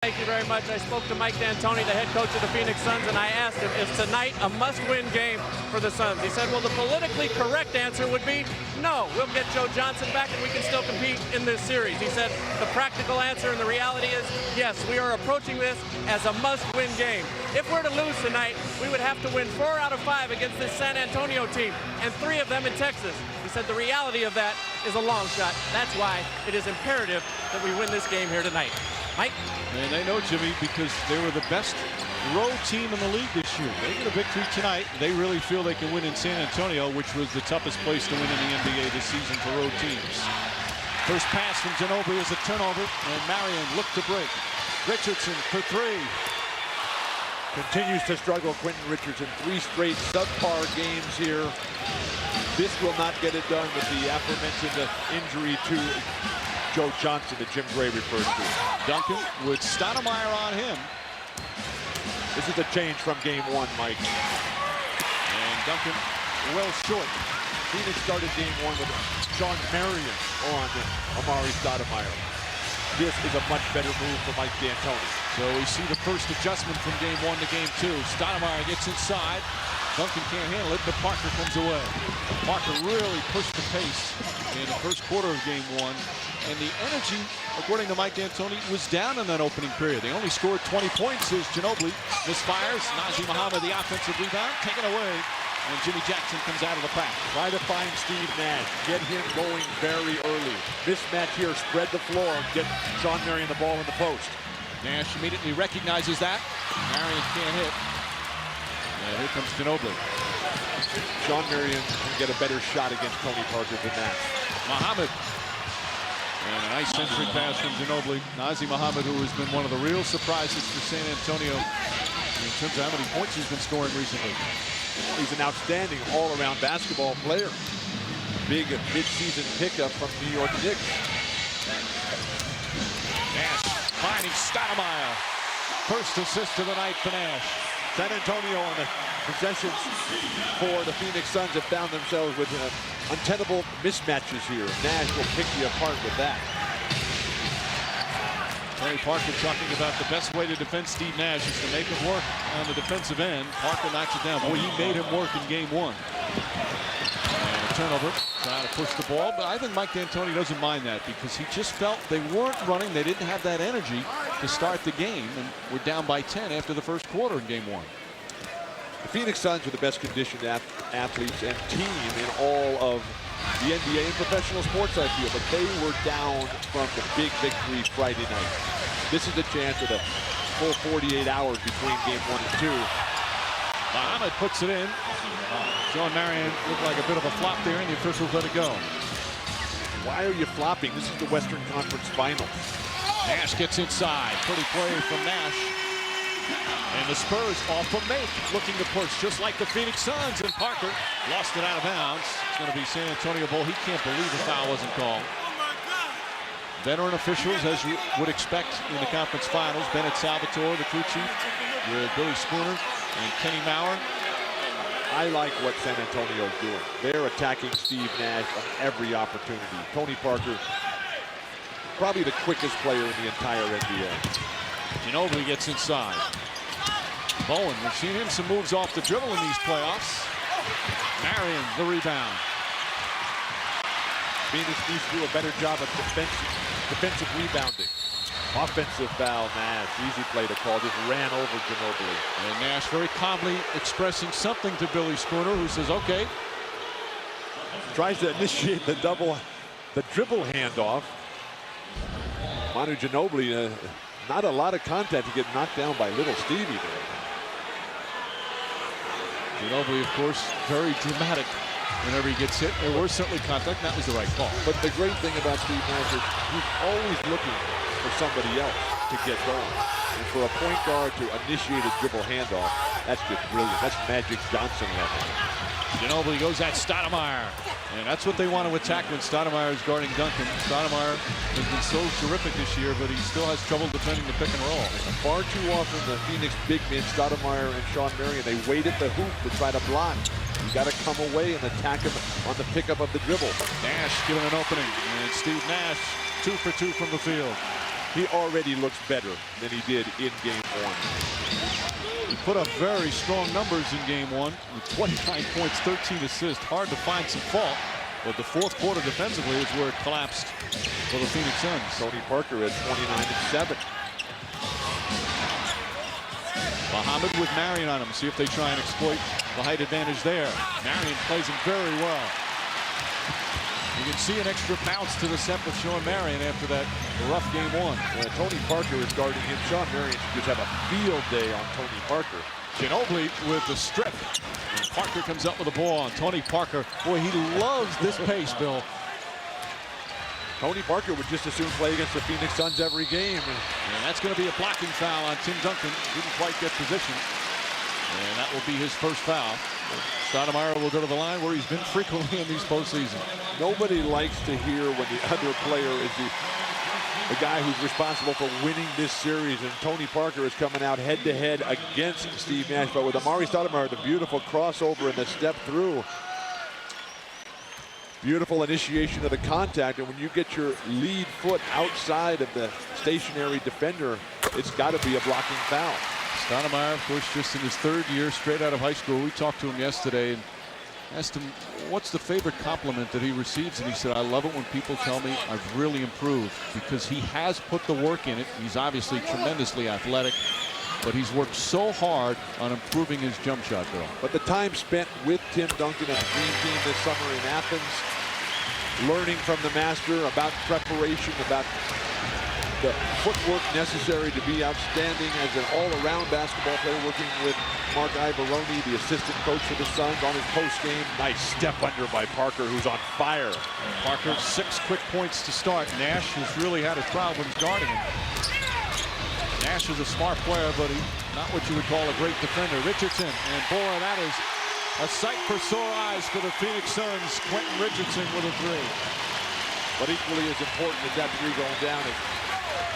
Thank you very much. I spoke to Mike D'Antoni, the head coach of the Phoenix Suns, and I asked him, is tonight a must-win game for the Suns? He said, well, the politically correct answer would be, no, we'll get Joe Johnson back and we can still compete in this series. He said, the practical answer and the reality is, yes, we are approaching this as a must-win game. If we're to lose tonight, we would have to win 4 out of 5 against this San Antonio team, and 3 of them in Texas. He said the reality of that is a long shot. That's why it is imperative that we win this game here tonight. Mike? And they know, Jimmy, because they were the best road team in the league this year. They get a victory tonight. They really feel they can win in San Antonio, which was the toughest place to win in the NBA this season for road teams. First pass from Ginobili is a turnover, and Marion looked to break. Richardson for 3. Continues to struggle, Quentin Richardson. 3 straight subpar games here. This will not get it done with the aforementioned injury to Joe Johnson that Jim Gray referred to. Duncan with Stoudemire on him. This is a change from game 1, Mike. And Duncan well short. Phoenix started game 1 with Sean Marion on Amari Stoudemire. This is a much better move for Mike D'Antoni. So we see the first adjustment from game 1 to game 2. Stoudemire gets inside. Duncan can't handle it, but Parker comes away. Parker really pushed the pace in the first quarter of game 1. And the energy, according to Mike D'Antoni, was down in that opening period. They only scored 20 points as Ginobili misfires. Nazr Mohammed, the offensive rebound, taken away. And Jimmy Jackson comes out of the pack. Try to find Steve Nash. Get him going very early. Mismatch here, spread the floor. Get Sean Marion the ball in the post. Nash immediately recognizes that. Marion can't hit. And here comes Ginobili. Sean Marion can get a better shot against Tony Parker than that. Mohammed. And a nice century pass from Ginobili. Nazr Mohammed, who has been one of the real surprises for San Antonio in terms of how many points he's been scoring recently. He's an outstanding all-around basketball player. Big mid-season pickup from New York Knicks. Nash finding Stoudemire. First assist of the night for Nash. San Antonio on the possessions for the Phoenix Suns have found themselves with untenable mismatches here. Nash will pick you apart with that. Tony Parker talking about the best way to defend Steve Nash is to make him work on the defensive end. Parker knocks it down. Boy, he made him work in game 1. And a turnover, trying to push the ball. But I think Mike D'Antoni doesn't mind that because he just felt they weren't running. They didn't have that energy to start the game. And we're down by 10 after the first quarter in game 1. The Phoenix Suns are the best conditioned athletes and team in all of the NBA and professional sports, I feel, but they were down from the big victory Friday night. This is a chance with a full 48 hours between game 1 and 2. Mohammed puts it in. Sean Marion looked like a bit of a flop there, and the officials let it go. Why are you flopping? This is the Western Conference Finals. Nash gets inside. Pretty play from Nash. And the Spurs off from make, looking to push just like the Phoenix Suns. And Parker lost it out of bounds. It's going to be San Antonio ball. He can't believe the foul wasn't called. Veteran officials, as you would expect in the conference finals. Bennett Salvatore, the crew chief, with Billy Spooner and Kenny Maurer. I like what San Antonio is doing. They're attacking Steve Nash on every opportunity. Tony Parker, probably the quickest player in the entire NBA. Ginobili gets inside. Bowen, we've seen him some moves off the dribble in these playoffs. Marion, the rebound. Phoenix needs to do a better job of defensive rebounding. Offensive foul, Nash. Easy play to call. Just ran over Ginobili. And Nash very calmly expressing something to Billy Spooner, who says, okay. Tries to initiate the dribble handoff. Manu Ginobili, not a lot of contact to get knocked down by little Stevie there. Ginobili, of course, very dramatic whenever he gets hit. There was certainly contact. That was the right call. But the great thing about Steve Nash is he's always looking for somebody else to get going. And for a point guard to initiate a dribble handoff, that's just brilliant. That's Magic Johnson level. Ginobili goes at Stoudemire. And that's what they want to attack when Stoudemire is guarding Duncan. Stoudemire has been so terrific this year, but he still has trouble defending the pick and roll. And far too often, the Phoenix big men, Stoudemire and Sean Marion, they wait at the hoop to try to block. You got to come away and attack him on the pickup of the dribble. Nash given an opening, and Steve Nash 2 for 2 from the field. he already looks better than he did in game one. He put up very strong numbers in game one with 29 points, 13 assists. Hard to find some fault, but the fourth quarter defensively is where it collapsed for the Phoenix Suns. Tony Parker at 29 and 7. Muhammad with Marion on him. See if they try and exploit the height advantage there. Marion plays him very well. You can see an extra bounce to the set with Sean Marion after that rough game one. Tony Parker is guarding him. Sean Marion should just have a field day on Tony Parker. Ginobili with the strip. And Parker comes up with the ball on Tony Parker. Boy, he loves this pace, Bill. Tony Parker would just as soon play against the Phoenix Suns every game. And that's going to be a blocking foul on Tim Duncan. Didn't quite get position. And that will be his first foul. Stoudemire will go to the line where he's been frequently in these postseason. Nobody likes to hear when the other player is the guy who's responsible for winning this series, and Tony Parker is coming out head-to-head against Steve Nash. But with Amari Stoudemire, the beautiful crossover and the step through. Beautiful initiation of the contact, and when you get your lead foot outside of the stationary defender, it's got to be a blocking foul. Stoudemire, of course, just in his third year straight out of high school. We talked to him yesterday and asked him what's the favorite compliment that he receives, and he said, I love it when people tell me I've really improved, because he has put the work in it. He's obviously tremendously athletic, but he's worked so hard on improving his jump shot, Bill. But the time spent with Tim Duncan and the Dream Team this summer in Athens, learning from the master about preparation, about the footwork necessary to be outstanding as an all-around basketball player, working with Mark Ivaroni, the assistant coach for the Suns, on his post-game. Nice step under by Parker, who's on fire. Parker, 6 quick points to start. Nash has really had his problems guarding him. Nash is a smart player, but he's not what you would call a great defender. Richardson, and boy, that is a sight for sore eyes for the Phoenix Suns. Quentin Richardson with a three. But equally as important as that three going down is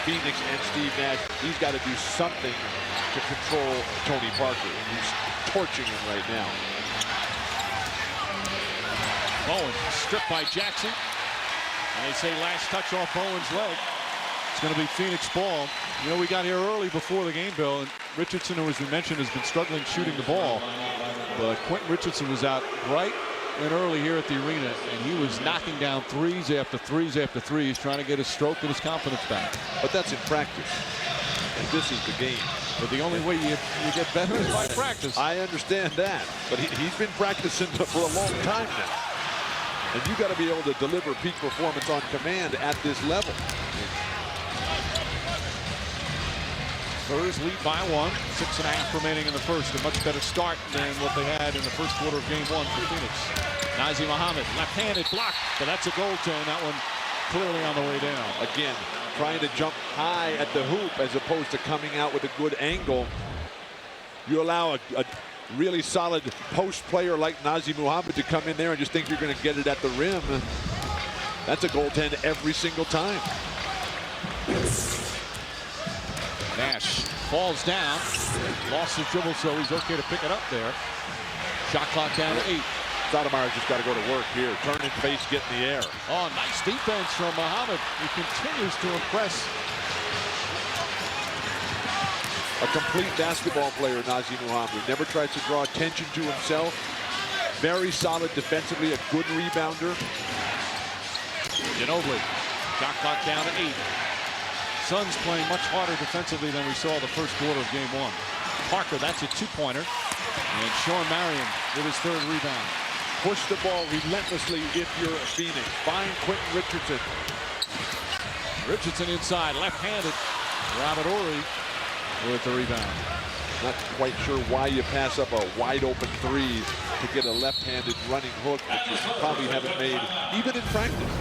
Phoenix and Steve Nash. He's got to do something to control Tony Parker, who's torching him right now. Bowen stripped by Jackson. And they say last touch off Bowen's leg. It's going to be Phoenix ball. You know, we got here early before the game, Bill, and Richardson, who as we mentioned, has been struggling shooting the ball. But Quentin Richardson was out bright and early here at the arena, and he was knocking down threes after threes after threes, trying to get his stroke and his confidence back. But that's in practice, and this is the game. But the only way you get better is by practice. I understand that, but he's been practicing for a long time now. And you got to be able to deliver peak performance on command at this level. Spurs lead by 1, 6.5 remaining in the first. A much better start than what they had in the first quarter of game one for Phoenix. Nazi Muhammad, left-handed block, but that's a goaltend. That one clearly on the way down. Again, trying to jump high at the hoop as opposed to coming out with a good angle. You allow a really solid post player like Nazi Muhammad to come in there and just think you're going to get it at the rim. That's a goaltend every single time. Nash falls down, lost his dribble, so he's okay to pick it up there. Shot clock down to 8. Stoudemire's just got to go to work here. Turn and face, get in the air. Oh, nice defense from Muhammad. He continues to impress. A complete basketball player, Nazi Muhammad. Never tries to draw attention to himself. Very solid defensively, a good rebounder. Ginobili, shot clock down to 8. Suns playing much harder defensively than we saw the first quarter of game one. Parker, that's a two-pointer. And Sean Marion with his third rebound. Push the ball relentlessly if you're Phoenix. Find Quentin Richardson. Richardson inside, left-handed. Robert Horry with the rebound. Not quite sure why you pass up a wide-open three to get a left-handed running hook that you probably haven't made, even in practice.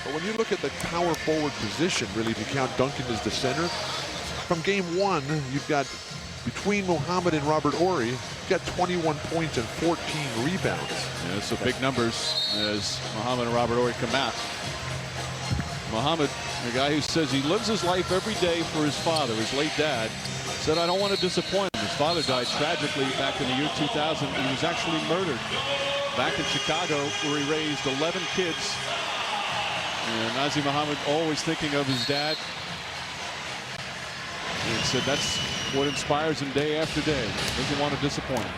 But when you look at the power forward position, really, if you count Duncan as the center, from game one, you've got, between Muhammad and Robert Horry, you've got 21 points and 14 rebounds. Yeah, so big numbers as Muhammad and Robert Horry come out. Muhammad, the guy who says he lives his life every day for his father, his late dad, said, I don't want to disappoint him. His father died tragically back in the year 2000. He was actually murdered back in Chicago, where he raised 11 kids. And Nazr Mohammed always thinking of his dad. And said that's what inspires him day after day. Doesn't want to disappoint him.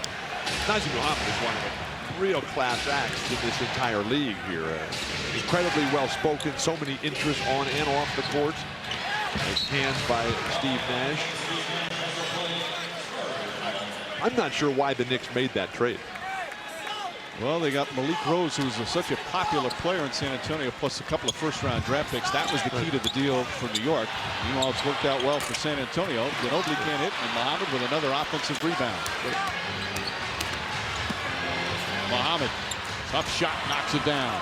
Nazr Mohammed is one of the real class acts in this entire league here. Incredibly well spoken, so many interests on and off the court. Nice hands by Steve Nash. I'm not sure why the Knicks made that trade. Well, they got Malik Rose, who's such a popular player in San Antonio, plus a couple of first-round draft picks. That was the key to the deal for New York. Meanwhile, it's worked out well for San Antonio. Ginobili can't hit, and Mohammed with another offensive rebound. Mohammed, tough shot, knocks it down.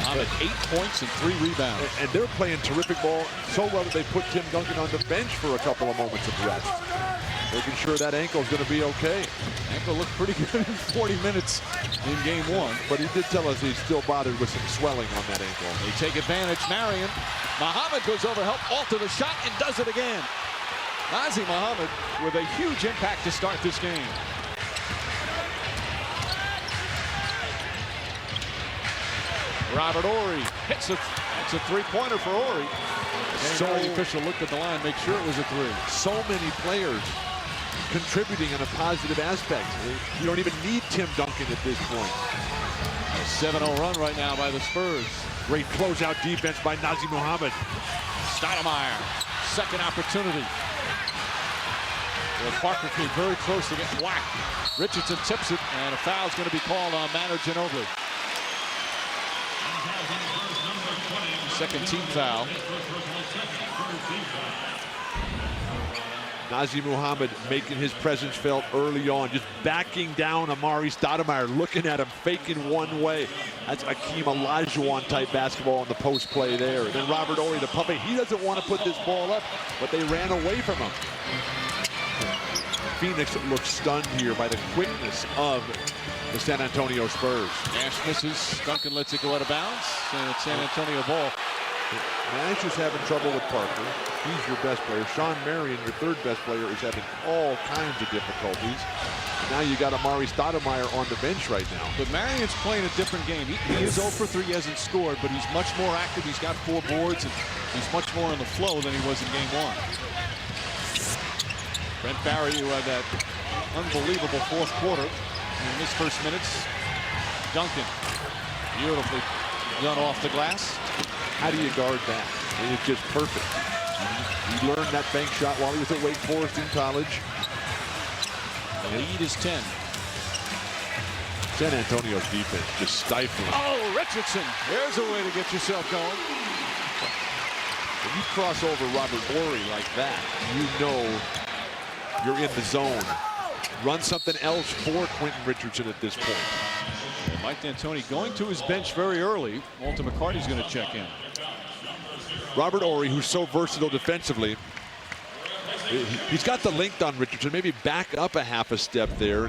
Mohammed, 8 points and 3 rebounds. And they're playing terrific ball so well that they put Tim Duncan on the bench for a couple of moments of rest. Making sure that ankle's going to be okay. Ankle looked pretty good in 40 minutes in game 1. But he did tell us he's still bothered with some swelling on that ankle. They take advantage. Marion. Mohammed goes over, help alter the shot, and does it again. Nazr Mohammed with a huge impact to start this game. Robert Horry hits it. It's a three-pointer for Horry. So the official looked at the line, make sure it was a 3. So many players contributing in a positive aspect. You don't even need Tim Duncan at this point. A 7-0 run right now by the Spurs. Great closeout defense by Nazr Mohammed. Stoudemire, second opportunity. Well, Parker came very close to getting whacked. Richardson tips it, and a foul's going to be called on Manu Ginobili. Second team foul. Nazr Mohammed making his presence felt early on, just backing down Amari Stoudemire, looking at him, faking one way. That's Akeem Olajuwon type basketball on the post play there. And then Robert Horry, the puppet, he doesn't want to put this ball up, but they ran away from him. Phoenix looks stunned here by the quickness of the San Antonio Spurs. Nash misses. Duncan lets it go out of bounds, and it's San Antonio ball. Nash is having trouble with Parker. He's your best player. Sean Marion, your third best player, is having all kinds of difficulties. Now you got Amari Stoudemire on the bench right now. But Marion's playing a different game. He is 0 for 3, he hasn't scored, but he's much more active. He's got 4 boards, and he's much more in the flow than he was in game 1. Brent Barry, who had that unbelievable fourth quarter in his first minutes. Duncan, beautifully done off the glass. How do you guard that? And it's just perfect. He learned that bank shot while he was at Wake Forest in college. The lead is 10. San Antonio's defense just stifling. Oh, Richardson. There's a way to get yourself going. When you cross over Robert Horry like that, you know you're in the zone. Run something else for Quentin Richardson at this point. And Mike D'Antoni going to his bench very early. Walter McCarty's going to check in. Robert Horry, who's so versatile defensively, he's got the length on Richardson. Maybe back up a half a step there.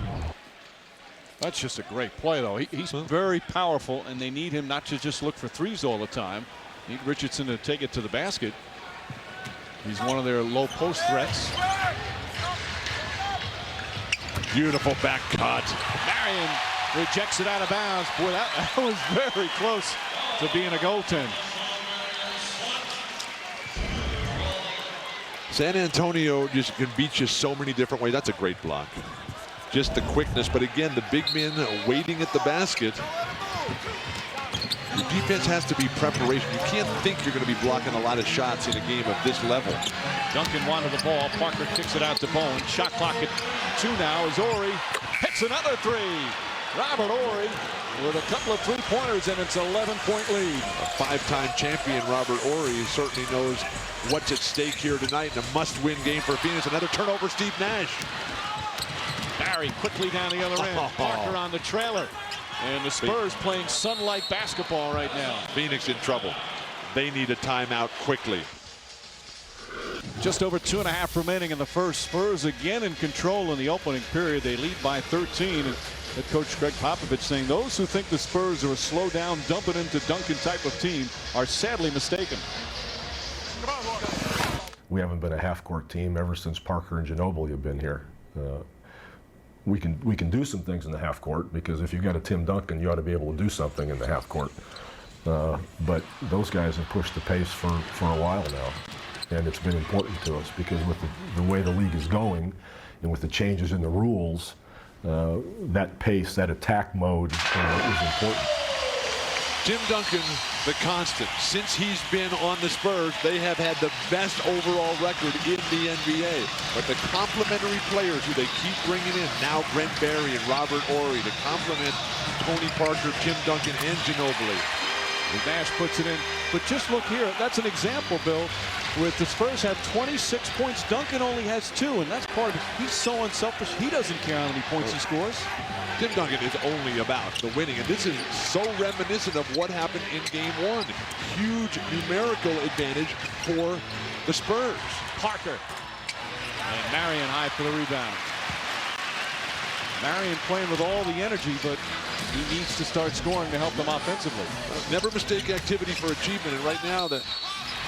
That's just a great play, though. He's very powerful, and they need him not to just look for threes all the time. Need Richardson to take it to the basket. He's one of their low post threats. Beautiful back cut. Marion rejects it out of bounds. Boy, that was very close to being a goaltend. San Antonio just can beat you so many different ways. That's a great block. Just the quickness, but again, the big men waiting at the basket. Your defense has to be preparation. You can't think you're going to be blocking a lot of shots in a game of this level. Duncan wanted the ball. Parker kicks it out to Bone. Shot clock at 2 now as Horry hits another 3. Robert Horry with a couple of three-pointers, and it's an 11-point lead. A 5-time champion, Robert Horry, certainly knows what's at stake here tonight in a must-win game for Phoenix. Another turnover, Steve Nash. Barry quickly down the other end. Parker on the trailer. And the Spurs playing sunlight basketball right now. Phoenix in trouble. They need a timeout quickly. Just over 2.5 remaining in the first. Spurs again in control in the opening period. They lead by 13. And head coach Greg Popovich saying those who think the Spurs are a slow down, dump it into Duncan type of team are sadly mistaken. We haven't been a half-court team ever since Parker and Ginobili have been here. we can do some things in the half court, because if you've got a Tim Duncan, you ought to be able to do something in the half court. But those guys have pushed the pace for a while now, and it's been important to us because with the way the league is going and with the changes in the rules, that pace, that attack mode is important. Tim Duncan, the constant. Since he's been on the Spurs, they have had the best overall record in the NBA. But the complementary players who they keep bringing in, now Brent Barry and Robert Horry, to complement Tony Parker, Tim Duncan, and Ginobili. As Nash puts it in. But just look here. That's an example, Bill, with the Spurs have 26 points. Duncan only has 2, and that's part of it. He's so unselfish. He doesn't care how many points he scores. Tim Duncan is only about the winning, and this is so reminiscent of what happened in Game 1. Huge numerical advantage for the Spurs. Parker. And Marion high for the rebound. Marion playing with all the energy, but he needs to start scoring to help them offensively. Never mistake activity for achievement, and right now the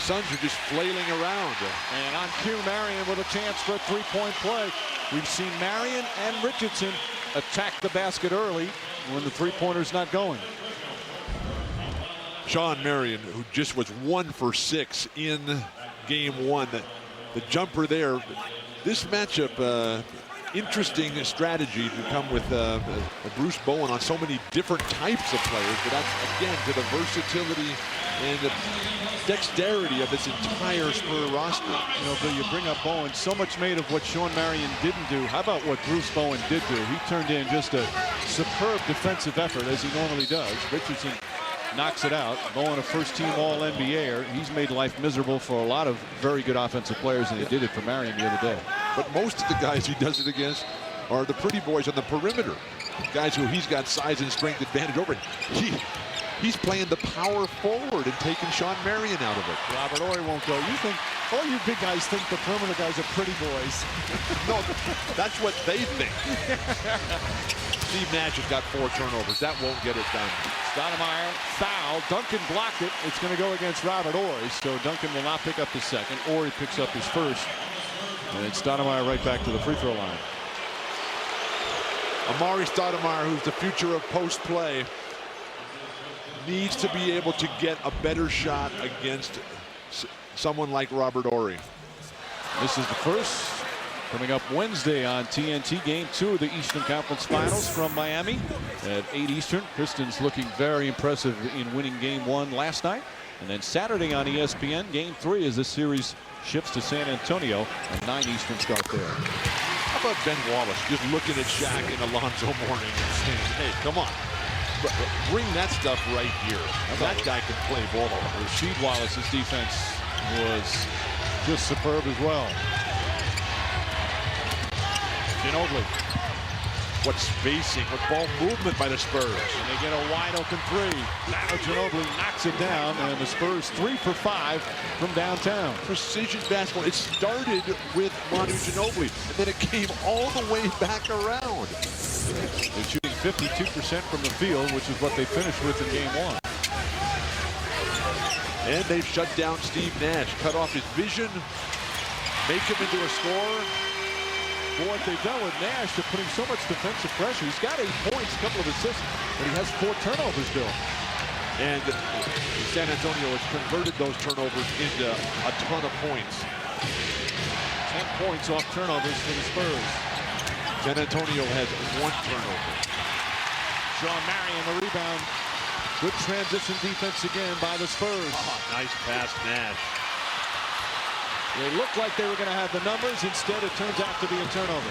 Suns are just flailing around. And on cue, Marion with a chance for a three-point play. We've seen Marion and Richardson attack the basket early when the three-pointer's not going. Sean Marion, who just was 1 for 6 in Game 1. The jumper there. This matchup, interesting strategy to come with Bruce Bowen on so many different types of players, but that's, again, to the versatility and the dexterity of this entire Spur roster. You know, Bill, you bring up Bowen. So much made of what Sean Marion didn't do. How about what Bruce Bowen did do? He turned in just a superb defensive effort, as he normally does. Richardson knocks it out. Bowen, a first-team All-NBAer. He's made life miserable for a lot of very good offensive players, and he did it for Marion the other day. But most of the guys he does it against are the pretty boys on the perimeter. Guys who he's got size and strength advantage over. He's playing the power forward and taking Sean Marion out of it. Robert Horry won't go. You think, all you big guys think the perimeter guys are pretty boys. No, that's what they think. Steve Nash has got 4 turnovers. That won't get it done. Stoudemire foul. Duncan blocked it. It's going to go against Robert Horry. So Duncan will not pick up his second. Horry picks up his first. And Stoudemire right back to the free throw line. Amari Stoudemire, who's the future of post play, needs to be able to get a better shot against someone like Robert Horry. This is the first. Coming up Wednesday on TNT, Game 2 of the Eastern Conference Finals from Miami at 8 Eastern. Pistons looking very impressive in winning Game 1 last night. And then Saturday on ESPN, Game 3 as this series shifts to San Antonio at 9 Eastern start there. How about Ben Wallace just looking at Shaq and Alonzo Mourning and saying, hey, come on. Bring that stuff right here. That guy can play ball. Rasheed Wallace's defense was just superb as well. Ginobili. What spacing, what ball movement by the Spurs. And they get a wide open 3. Now Ginobili knocks it down, and the Spurs 3 for 5 from downtown. Precision basketball. It started with Manu Ginobili, and then it came all the way back around. They're shooting 52% from the field, which is what they finished with in Game 1. And they've shut down Steve Nash, cut off his vision, make him into a scorer. Well, what they've done with Nash, they're putting so much defensive pressure. He's got 8 points, a couple of assists, but he has 4 turnovers, Bill. And San Antonio has converted those turnovers into a ton of points. 10 points off turnovers for the Spurs. San Antonio has 1 turnover. Sean Marion, the rebound. Good transition defense again by the Spurs. Oh, nice pass, Nash. They looked like they were going to have the numbers. Instead, it turns out to be a turnover.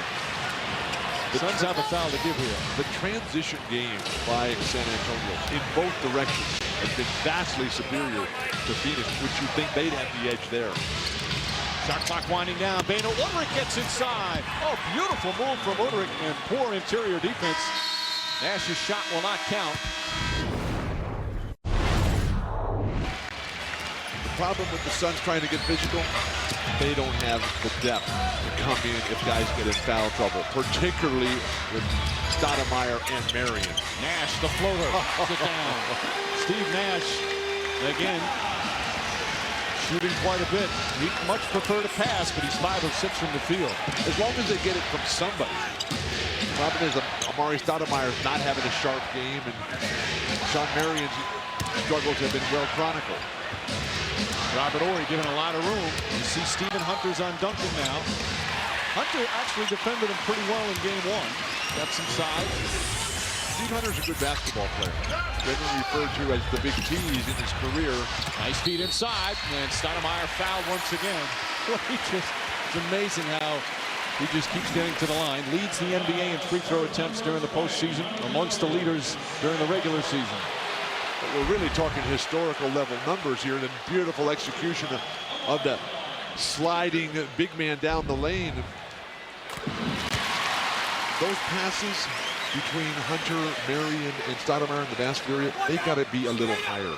The Suns have a foul to give here. The transition game by San Antonio in both directions has been vastly superior to Phoenix, which you think they'd have the edge there. Shot clock winding down. Bano Udrih gets inside. Oh, beautiful move from Udrih and poor interior defense. Nash's shot will not count. The problem with the Suns trying to get physical, they don't have the depth to come in if guys get in foul trouble, particularly with Stoudemire and Marion. Nash, the floater, it down. Steve Nash, again, shooting quite a bit. He'd much prefer to pass, but he's 5 of 6 from the field. As long as they get it from somebody. Problem is, Amari Stoudemire's not having a sharp game, and Sean Marion's struggles have been well chronicled. Robert Horry giving a lot of room. You see Stephen Hunter's on Duncan now. Hunter actually defended him pretty well in game one. Got some size. Steve Hunter's a good basketball player. Generally referred to as the big tease in his career. Nice feed inside, and Stoudemire fouled once again. It's amazing how he just keeps getting to the line. Leads the NBA in free throw attempts during the postseason, amongst the leaders during the regular season. But we're really talking historical level numbers here. The beautiful execution of the sliding big man down the lane. Those passes between Hunter, Marion, and Stoudemire in the basket area, they've got to be a little higher.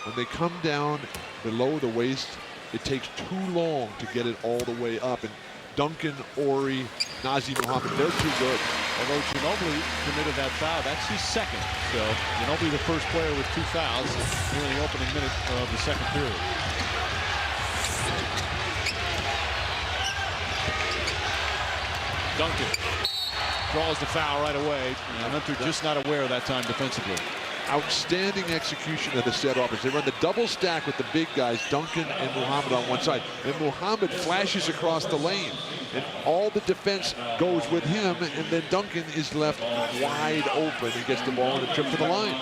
When they come down below the waist, it takes too long to get it all the way up. And Duncan, Horry, Nazr Mohammed, they're too good. Although Ginobili committed that foul, that's his second. So Ginobili, the first player with 2 fouls here in the opening minute of the second period. Duncan draws the foul right away. And Hunter just not aware of that time defensively. Outstanding execution of the set offense. They run the double stack with the big guys, Duncan and Mohammed on one side. And Mohammed flashes across the lane. And all the defense goes with him, and then Duncan is left wide open and gets the ball and a trip to the line.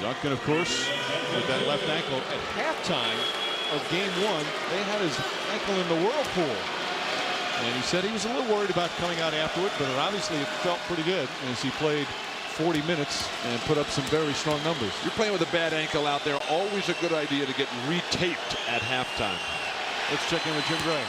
Duncan, of course, with that left ankle. At halftime of game one, they had his ankle in the whirlpool. And he said he was a little worried about coming out afterward, but obviously it felt pretty good as he played 40 minutes and put up some very strong numbers. You're playing with a bad ankle out there. Always a good idea to get retaped at halftime. Let's check in with Jim Gray.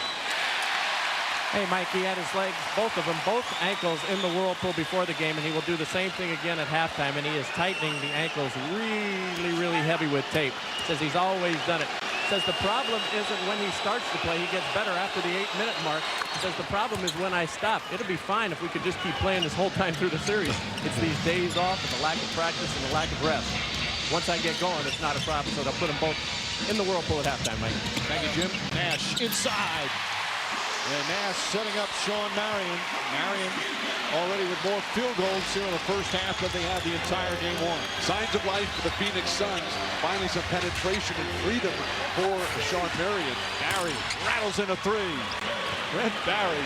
Hey, Mike, he had his legs, both of them, both ankles in the whirlpool before the game, and he will do the same thing again at halftime, and he is tightening the ankles really, really heavy with tape. Says he's always done it. Says the problem isn't when he starts to play. He gets better after the 8-minute mark. Says the problem is when I stop. It'll be fine if we could just keep playing this whole time through the series. It's these days off and the lack of practice and the lack of rest. Once I get going, it's not a problem, so they'll put them both in the whirlpool at halftime, Mike. Thank you, Jim. Nash inside. And Nash setting up Sean Marion. Marion already with more field goals here in the first half than they had the entire game one. Signs of life for the Phoenix Suns. Finally some penetration and freedom for Sean Marion. Barry rattles in a 3. Brent Barry,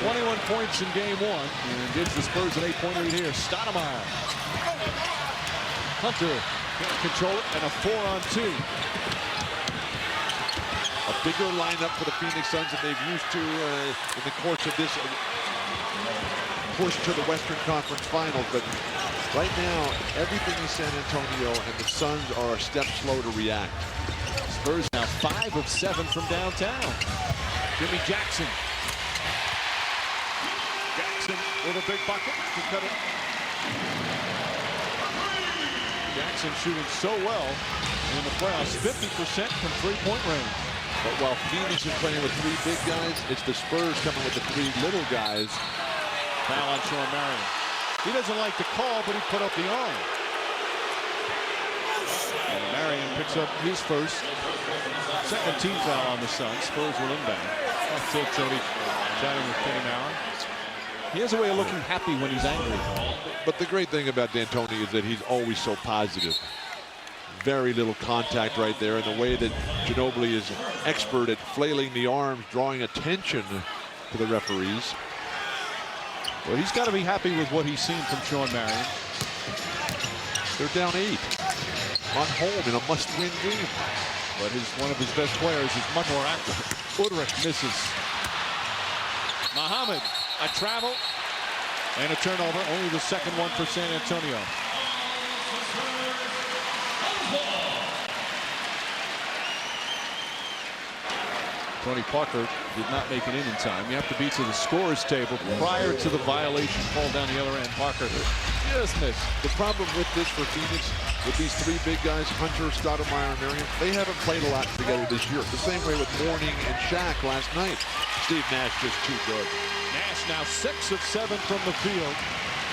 21 points in game one, and gives the Spurs an 8-point lead here. Stoudemire. Hunter can't control it, and a 4-on-2. A bigger lineup for the Phoenix Suns than they've used to in the course of this push to the Western Conference Finals. But right now, everything is San Antonio, and the Suns are a step slow to react. Spurs now 5 of 7 from downtown. Jimmy Jackson. Jackson with a big bucket to cut it. Jackson shooting so well in the playoffs, 50% from three-point range. But while Phoenix is playing with 3 big guys, it's the Spurs coming with the 3 little guys. Foul on Sean Marion. He doesn't like the call, but he put up the arm. And Marion picks up his first. Second team foul on the Suns. Spurs will inbound. That's it, Jody. Chatting with Kenny Maurer. He has a way of looking happy when he's angry. But the great thing about D'Antoni is that he's always so positive. Very little contact right there, and the way that Ginobili is expert at flailing the arms, drawing attention to the referees. Well, he's got to be happy with what he's seen from Sean Marion. They're down 8 on home in a must-win game. But one of his best players is much more active. Udrich misses. Mohammed, a travel and a turnover. Only the second one for San Antonio. Tony Parker did not make it in time. You have to be to the scorer's table prior to the violation called down the other end. Parker just missed. The problem with this for Phoenix, with these 3 big guys, Hunter, Stoudemire, and Marion, they haven't played a lot together this year. The same way with Mourning and Shaq last night. Steve Nash just too good. Nash now 6 of 7 from the field.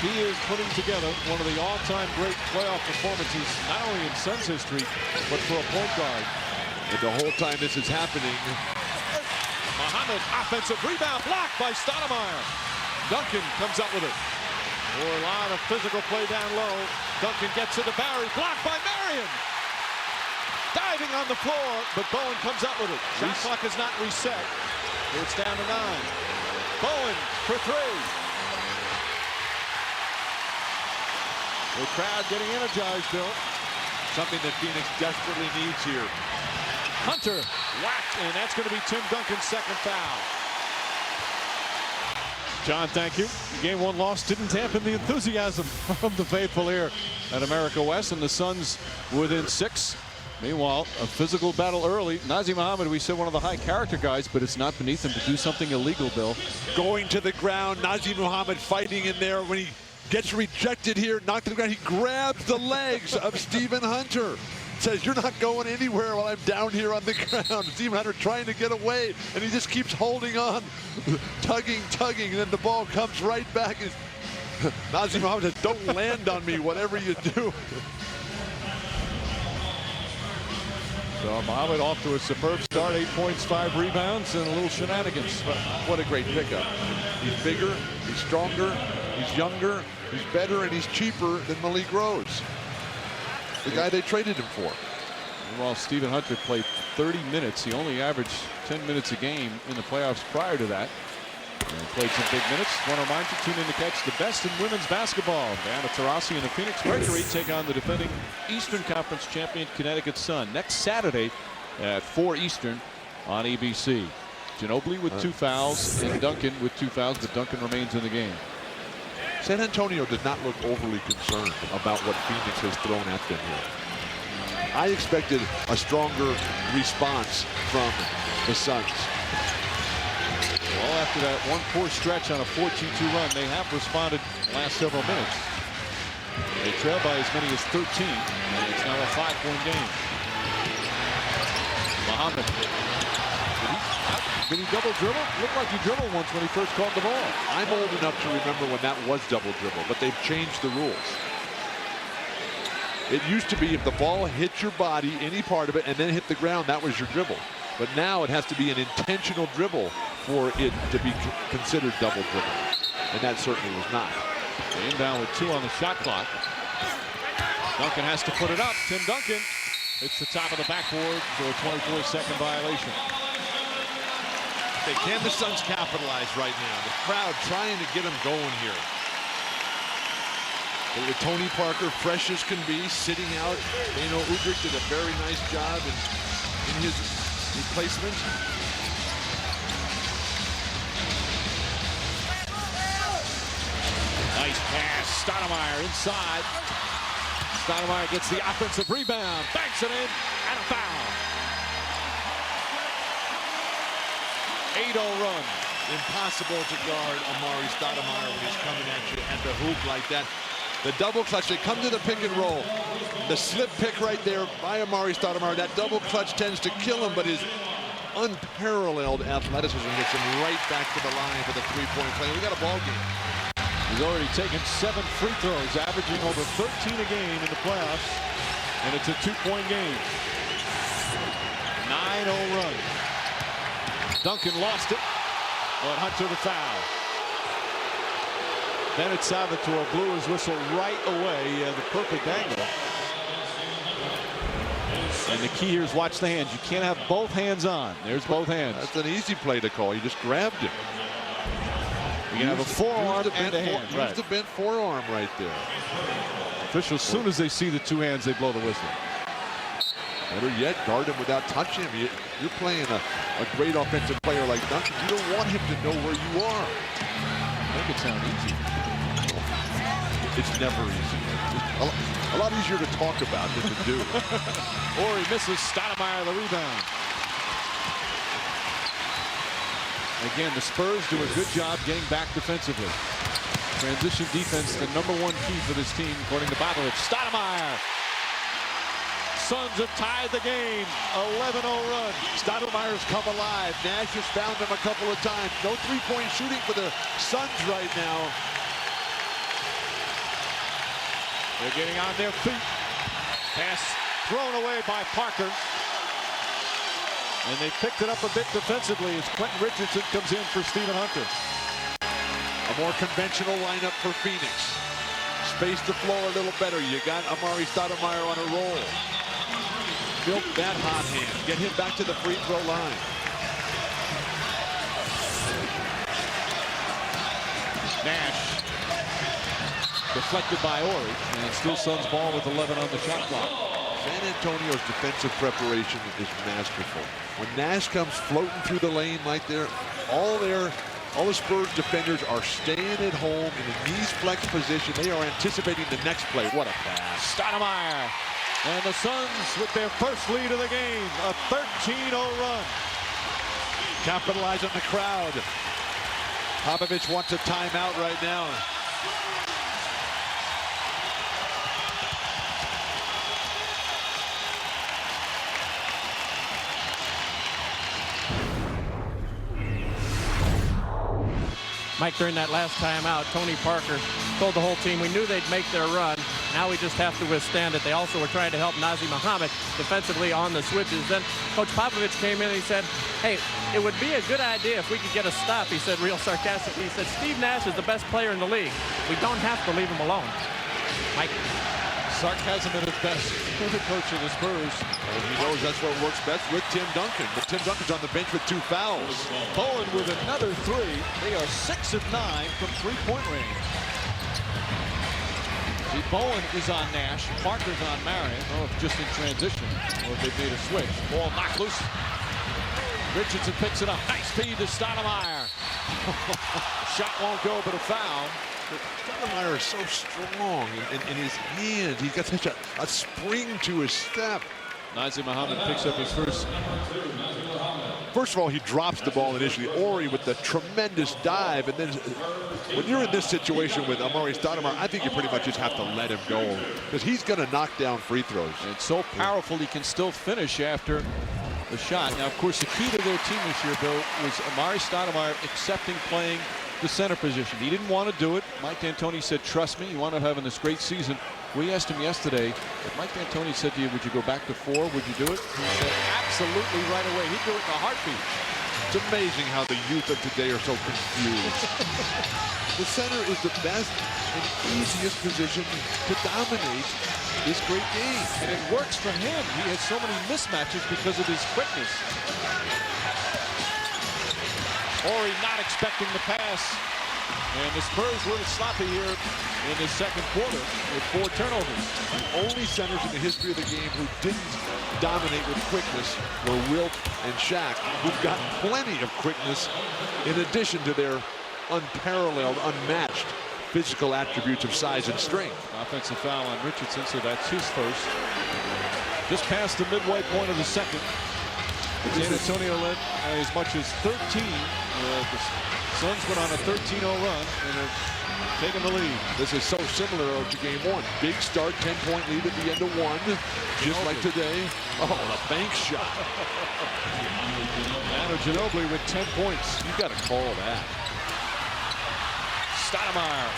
He is putting together one of the all-time great playoff performances, not only in Suns history, but for a point guard. And the whole time this is happening, Mohammed, offensive rebound, blocked by Stoudemire. Duncan comes up with it. A lot of physical play down low. Duncan gets it to Barry. Blocked by Marion. Diving on the floor, but Bowen comes up with it. Shot clock is not reset. It's down to 9. Bowen for 3. The crowd getting energized, Bill. Something that Phoenix desperately needs here. Hunter whacked, and that's going to be Tim Duncan's second foul. John, thank you. Game 1 loss didn't dampen the enthusiasm from the faithful here at America West, and the Suns within 6. Meanwhile, a physical battle early. Nazr Mohammed, we said one of the high character guys, but it's not beneath him to do something illegal, Bill. Going to the ground, Nazr Mohammed fighting in there. When he gets rejected here, knocked to the ground, he grabs the legs of Stephen Hunter. Says, you're not going anywhere while I'm down here on the ground. Stephen Hunter trying to get away, and he just keeps holding on, tugging, and then the ball comes right back. Nazr Mohammed says, don't land on me, whatever you do. So Mohammed off to a superb start, 8 points, 5 rebounds, and a little shenanigans. But what a great pickup. He's bigger, he's stronger, he's younger, he's better, and he's cheaper than Malik Rose, the guy they traded him for. While Stephen Hunter played 30 minutes, he only averaged 10 minutes a game in the playoffs prior to that. And played some big minutes. Want to remind you, tune in to catch the best in women's basketball. Diana Taurasi and the Phoenix Mercury take on the defending Eastern Conference champion Connecticut Sun next Saturday at 4 Eastern on ABC. Ginobili with 2 fouls and Duncan with 2 fouls, but Duncan remains in the game. San Antonio does not look overly concerned about what Phoenix has thrown at them here. I expected a stronger response from the Suns. Well, after that one poor stretch on a 14-2 run, they have responded the last several minutes. They trail by as many as 13, and it's now a 5-point game. Mohammed. Did he double dribble? Looked like he dribbled once when he first caught the ball. I'm old enough to remember when that was double dribble, but they've changed the rules. It used to be if the ball hit your body, any part of it, and then hit the ground, that was your dribble. But now it has to be an intentional dribble for it to be considered double dribble. And that certainly was not. Inbound with 2 on the shot clock. Duncan has to put it up. Tim Duncan hits the top of the backboard for a 24-second violation. Can the Suns capitalize right now? The crowd trying to get them going here. But with Tony Parker, fresh as can be, sitting out. Dano Udrich did a very nice job in his replacement. Nice pass. Stoudemire inside. Stoudemire gets the offensive rebound. Banks it in. And a foul. 8-0 run. Impossible to guard Amari Stoudemire when he's coming at you at the hoop like that. The double clutch, they come to the pick and roll. The slip pick right there by Amari Stoudemire. That double clutch tends to kill him, but his unparalleled athleticism gets him right back to the line for the three-point play. We got a ball game. He's already taken 7 free throws, averaging over 13 a game in the playoffs, and it's a 2-point game. 9-0 run. Duncan lost it, but Hunter the foul. Bennett Salvatore blew his whistle right away. He had the perfect angle. And the key here is watch the hands. You can't have both hands on. There's both hands. That's an easy play to call. You just grabbed him. You can have a forearm and a hand. Use the bent forearm right there. Officials, as soon as they see the 2 hands, they blow the whistle. Better yet, guard him without touching him. You're playing a great offensive player like Duncan. You don't want him to know where you are. Make it sound easy. It's never easy. A lot easier to talk about than to do. Or he misses. Stoudemire the rebound. Again, the Spurs do a good job getting back defensively. Transition defense, the #1 key for this team, according to Bobovich. Stoudemire. Suns have tied the game. 11-0 run. Stoudemire's come alive. Nash has found him a couple of times. No three-point shooting for the Suns right now. They're getting on their feet. Pass thrown away by Parker. And they picked it up a bit defensively as Quentin Richardson comes in for Stephen Hunter. A more conventional lineup for Phoenix. Space the floor a little better. You got Amari Stoudemire on a roll. Milk that hot hand. Get him back to the free throw line. Nash. Deflected by Ori. And still Suns ball with 11 on the shot clock. San Antonio's defensive preparation is masterful. When Nash comes floating through the lane like there, all the Spurs defenders are staying at home in a knees flex position. They are anticipating the next play. What a pass. Stoudemire. And the Suns with their first lead of the game. A 13-0 run. Capitalize on the crowd. Popovich wants a timeout right now. Mike, during that last timeout, Tony Parker told the whole team we knew they'd make their run. Now we just have to withstand it. They also were trying to help Nazr Mohammed defensively on the switches. Then Coach Popovich came in and he said, hey, it would be a good idea if we could get a stop. He said real sarcastically. He said, Steve Nash is the best player in the league. We don't have to leave him alone. Mike. Sarcasm at its best for the coach of the Spurs. Well, he knows that's what works best with Tim Duncan. But Tim Duncan's on the bench with 2 fouls. Bowen with another 3. They are 6 of 9 from three-point range. See, Bowen is on Nash. Parker's on Marion. I don't know if just in transition or if they've made a switch. Ball knocked loose. Richardson picks it up. Nice feed to Stoudemire. Shot won't go, but a foul. Stoudemire is so strong in his hands. He's got such a spring to his step. Nazr Mohammed picks up his first. First of all, he drops the ball initially. Ori with the tremendous dive. And then when you're in this situation with Amari Stoudemire, I think you pretty much just have to let him go because he's going to knock down free throws. And so powerful he can still finish after the shot. Now, of course, the key to their team this year, Bill, was Amari Stoudemire accepting playing the center position. He didn't want to do it. Mike D'Antoni said, trust me, you wound up having this great season. We asked him yesterday, if Mike D'Antoni said to you, would you go back to 4? Would you do it? He said, absolutely, right away. He'd do it in a heartbeat. It's amazing how the youth of today are so confused. The center is the best and easiest position to dominate this great game. And it works for him. He has so many mismatches because of his quickness. Ori not expecting the pass. And the Spurs were sloppy here in the second quarter with 4 turnovers. The only centers in the history of the game who didn't dominate with quickness were Wilt and Shaq, who've got plenty of quickness in addition to their unparalleled, unmatched physical attributes of size and strength. Offensive foul on Richardson, so that's his first. Just past the midway point of the second. San Antonio led as much as 13. The Suns went on a 13-0 run and have taken the lead. This is so similar to game 1. Big start, 10-point lead at the end of 1. Just like today. Oh, a bank shot. Manu Ginobili with 10 points. You got to call that. Stoudemire.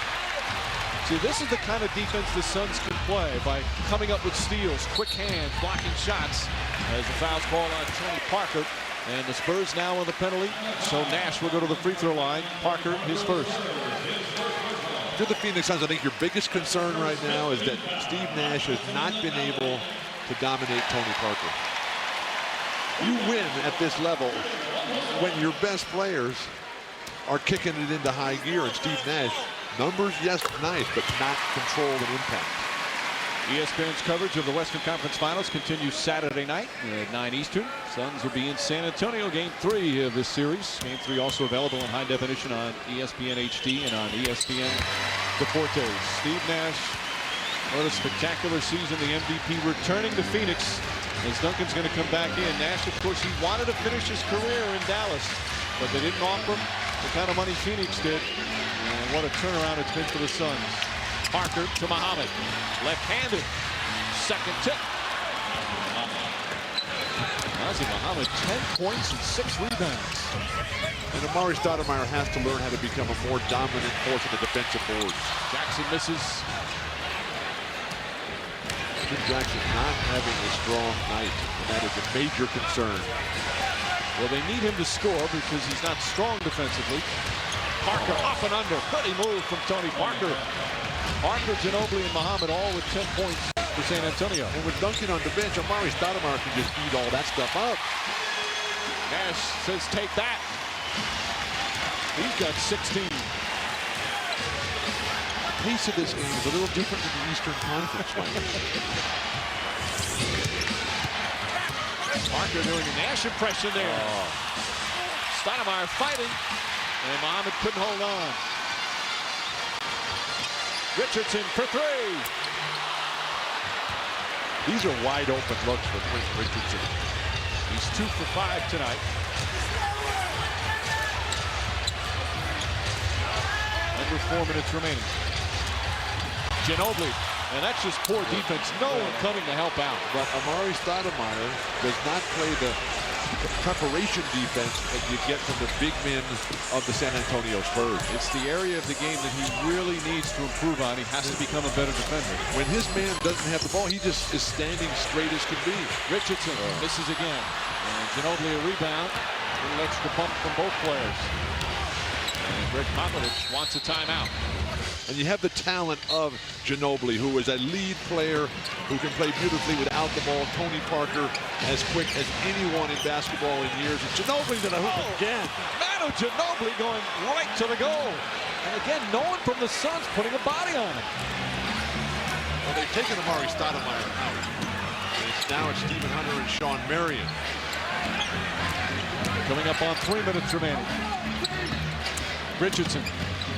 See, this is the kind of defense the Suns can play by coming up with steals, quick hands, blocking shots. As the foul's called on Tony Parker. And the Spurs now on the penalty. So Nash will go to the free throw line. Parker, his first. If you're the Phoenix Suns, I think your biggest concern right now is that Steve Nash has not been able to dominate Tony Parker. You win at this level when your best players are kicking it into high gear, and Steve Nash, numbers, yes, nice, but not control and impact. ESPN's coverage of the Western Conference Finals continues Saturday night at 9 Eastern. Suns will be in San Antonio, Game 3 of this series. Game 3 also available in high definition on ESPN HD and on ESPN Deportes. Steve Nash, what a spectacular season. The MVP returning to Phoenix as Duncan's going to come back in. Nash, of course, he wanted to finish his career in Dallas, but they didn't offer him the kind of money Phoenix did. And what a turnaround it's been for the Suns. Parker to Mohammed. Left-handed. Second tip. Nazr Mohammed, 10 points and 6 rebounds. And Amari Stoudemire has to learn how to become a more dominant force in the defensive boards. Jackson misses. Jim Jackson not having a strong night, and that is a major concern. Well, they need him to score because he's not strong defensively. Parker off and under. Pretty move from Tony Parker. Parker, Ginobili, and Muhammad all with 10 points for San Antonio. And with Duncan on the bench, Amari Stoudemire can just eat all that stuff up. Nash says, take that. He's got 16. The pace of this game is a little different than the Eastern Conference. Parker doing a Nash impression there. Stoudemire fighting, and Muhammad couldn't hold on. Richardson for three. These are wide open looks for Prince Richardson. He's 2 for 5 tonight. Under 4 minutes remaining. Ginobili, and that's just poor defense. No one coming to help out. But Amari Stoudemire does not play the preparation defense that you get from the big men of the San Antonio Spurs. It's the area of the game that he really needs to improve on. He has to become a better defender. When his man doesn't have the ball, he just is standing straight as can be. Richardson misses again. And Ginobili a rebound. A little extra bump from both players. And Greg Popovich wants a timeout. And you have the talent of Ginobili, who is a lead player who can play beautifully without the ball. Tony Parker, as quick as anyone in basketball in years. And Ginobili to the hoop again. Manu Ginobili going right to the goal. And again, no one from the Suns putting a body on him. Well, they've taken Amari Stoudemire out. And now it's Stephen Hunter and Sean Marion. Coming up on 3 minutes remaining. Richardson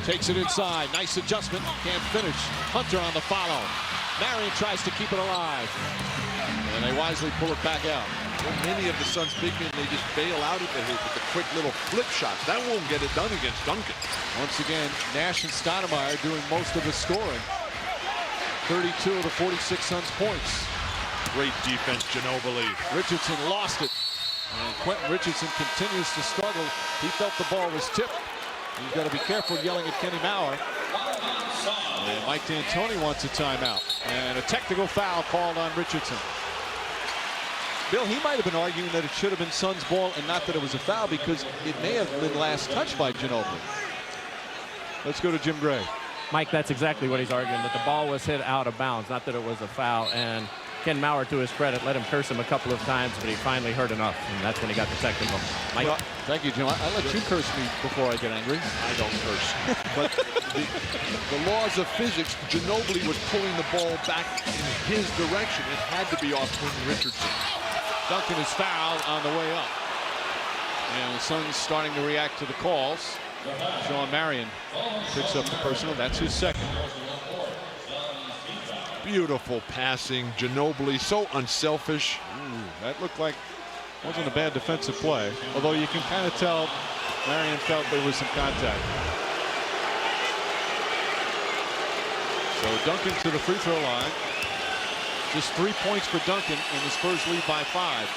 takes it inside. Nice adjustment. Can't finish. Hunter on the follow. Marion tries to keep it alive. And they wisely pull it back out. Well, many of the Suns big men, they just bail out at the hoop with the quick little flip shots. That won't get it done against Duncan. Once again, Nash and Stoudemire doing most of the scoring. 32 of the 46 Suns points. Great defense, Ginobili. Richardson lost it. And Quentin Richardson continues to struggle. He felt the ball was tipped. He's got to be careful yelling at Kenny Mauer. And Mike D'Antoni wants a timeout. And a technical foul called on Richardson. Bill, he might have been arguing that it should have been Suns ball and not that it was a foul because it may have been last touched by Ginobili. Let's go to Jim Gray. Mike, that's exactly what he's arguing, that the ball was hit out of bounds, not that it was a foul. And Ken Mauer, to his credit, let him curse him a couple of times, but he finally heard enough, and that's when he got the technical. Mike? Well, thank you, Jim. I let you curse me before I get angry. I don't curse. But the laws of physics, Ginobili was pulling the ball back in his direction. It had to be off Quentin Richardson. Duncan is fouled on the way up. And the Suns starting to react to the calls. Sean Marion picks up the personal. That's his second. Beautiful passing. Ginobili, so unselfish. Ooh, that looked like wasn't a bad defensive play. Although you can kind of tell Marion felt there was some contact. So Duncan to the free throw line. Just 3 points for Duncan, and the Spurs lead by 5.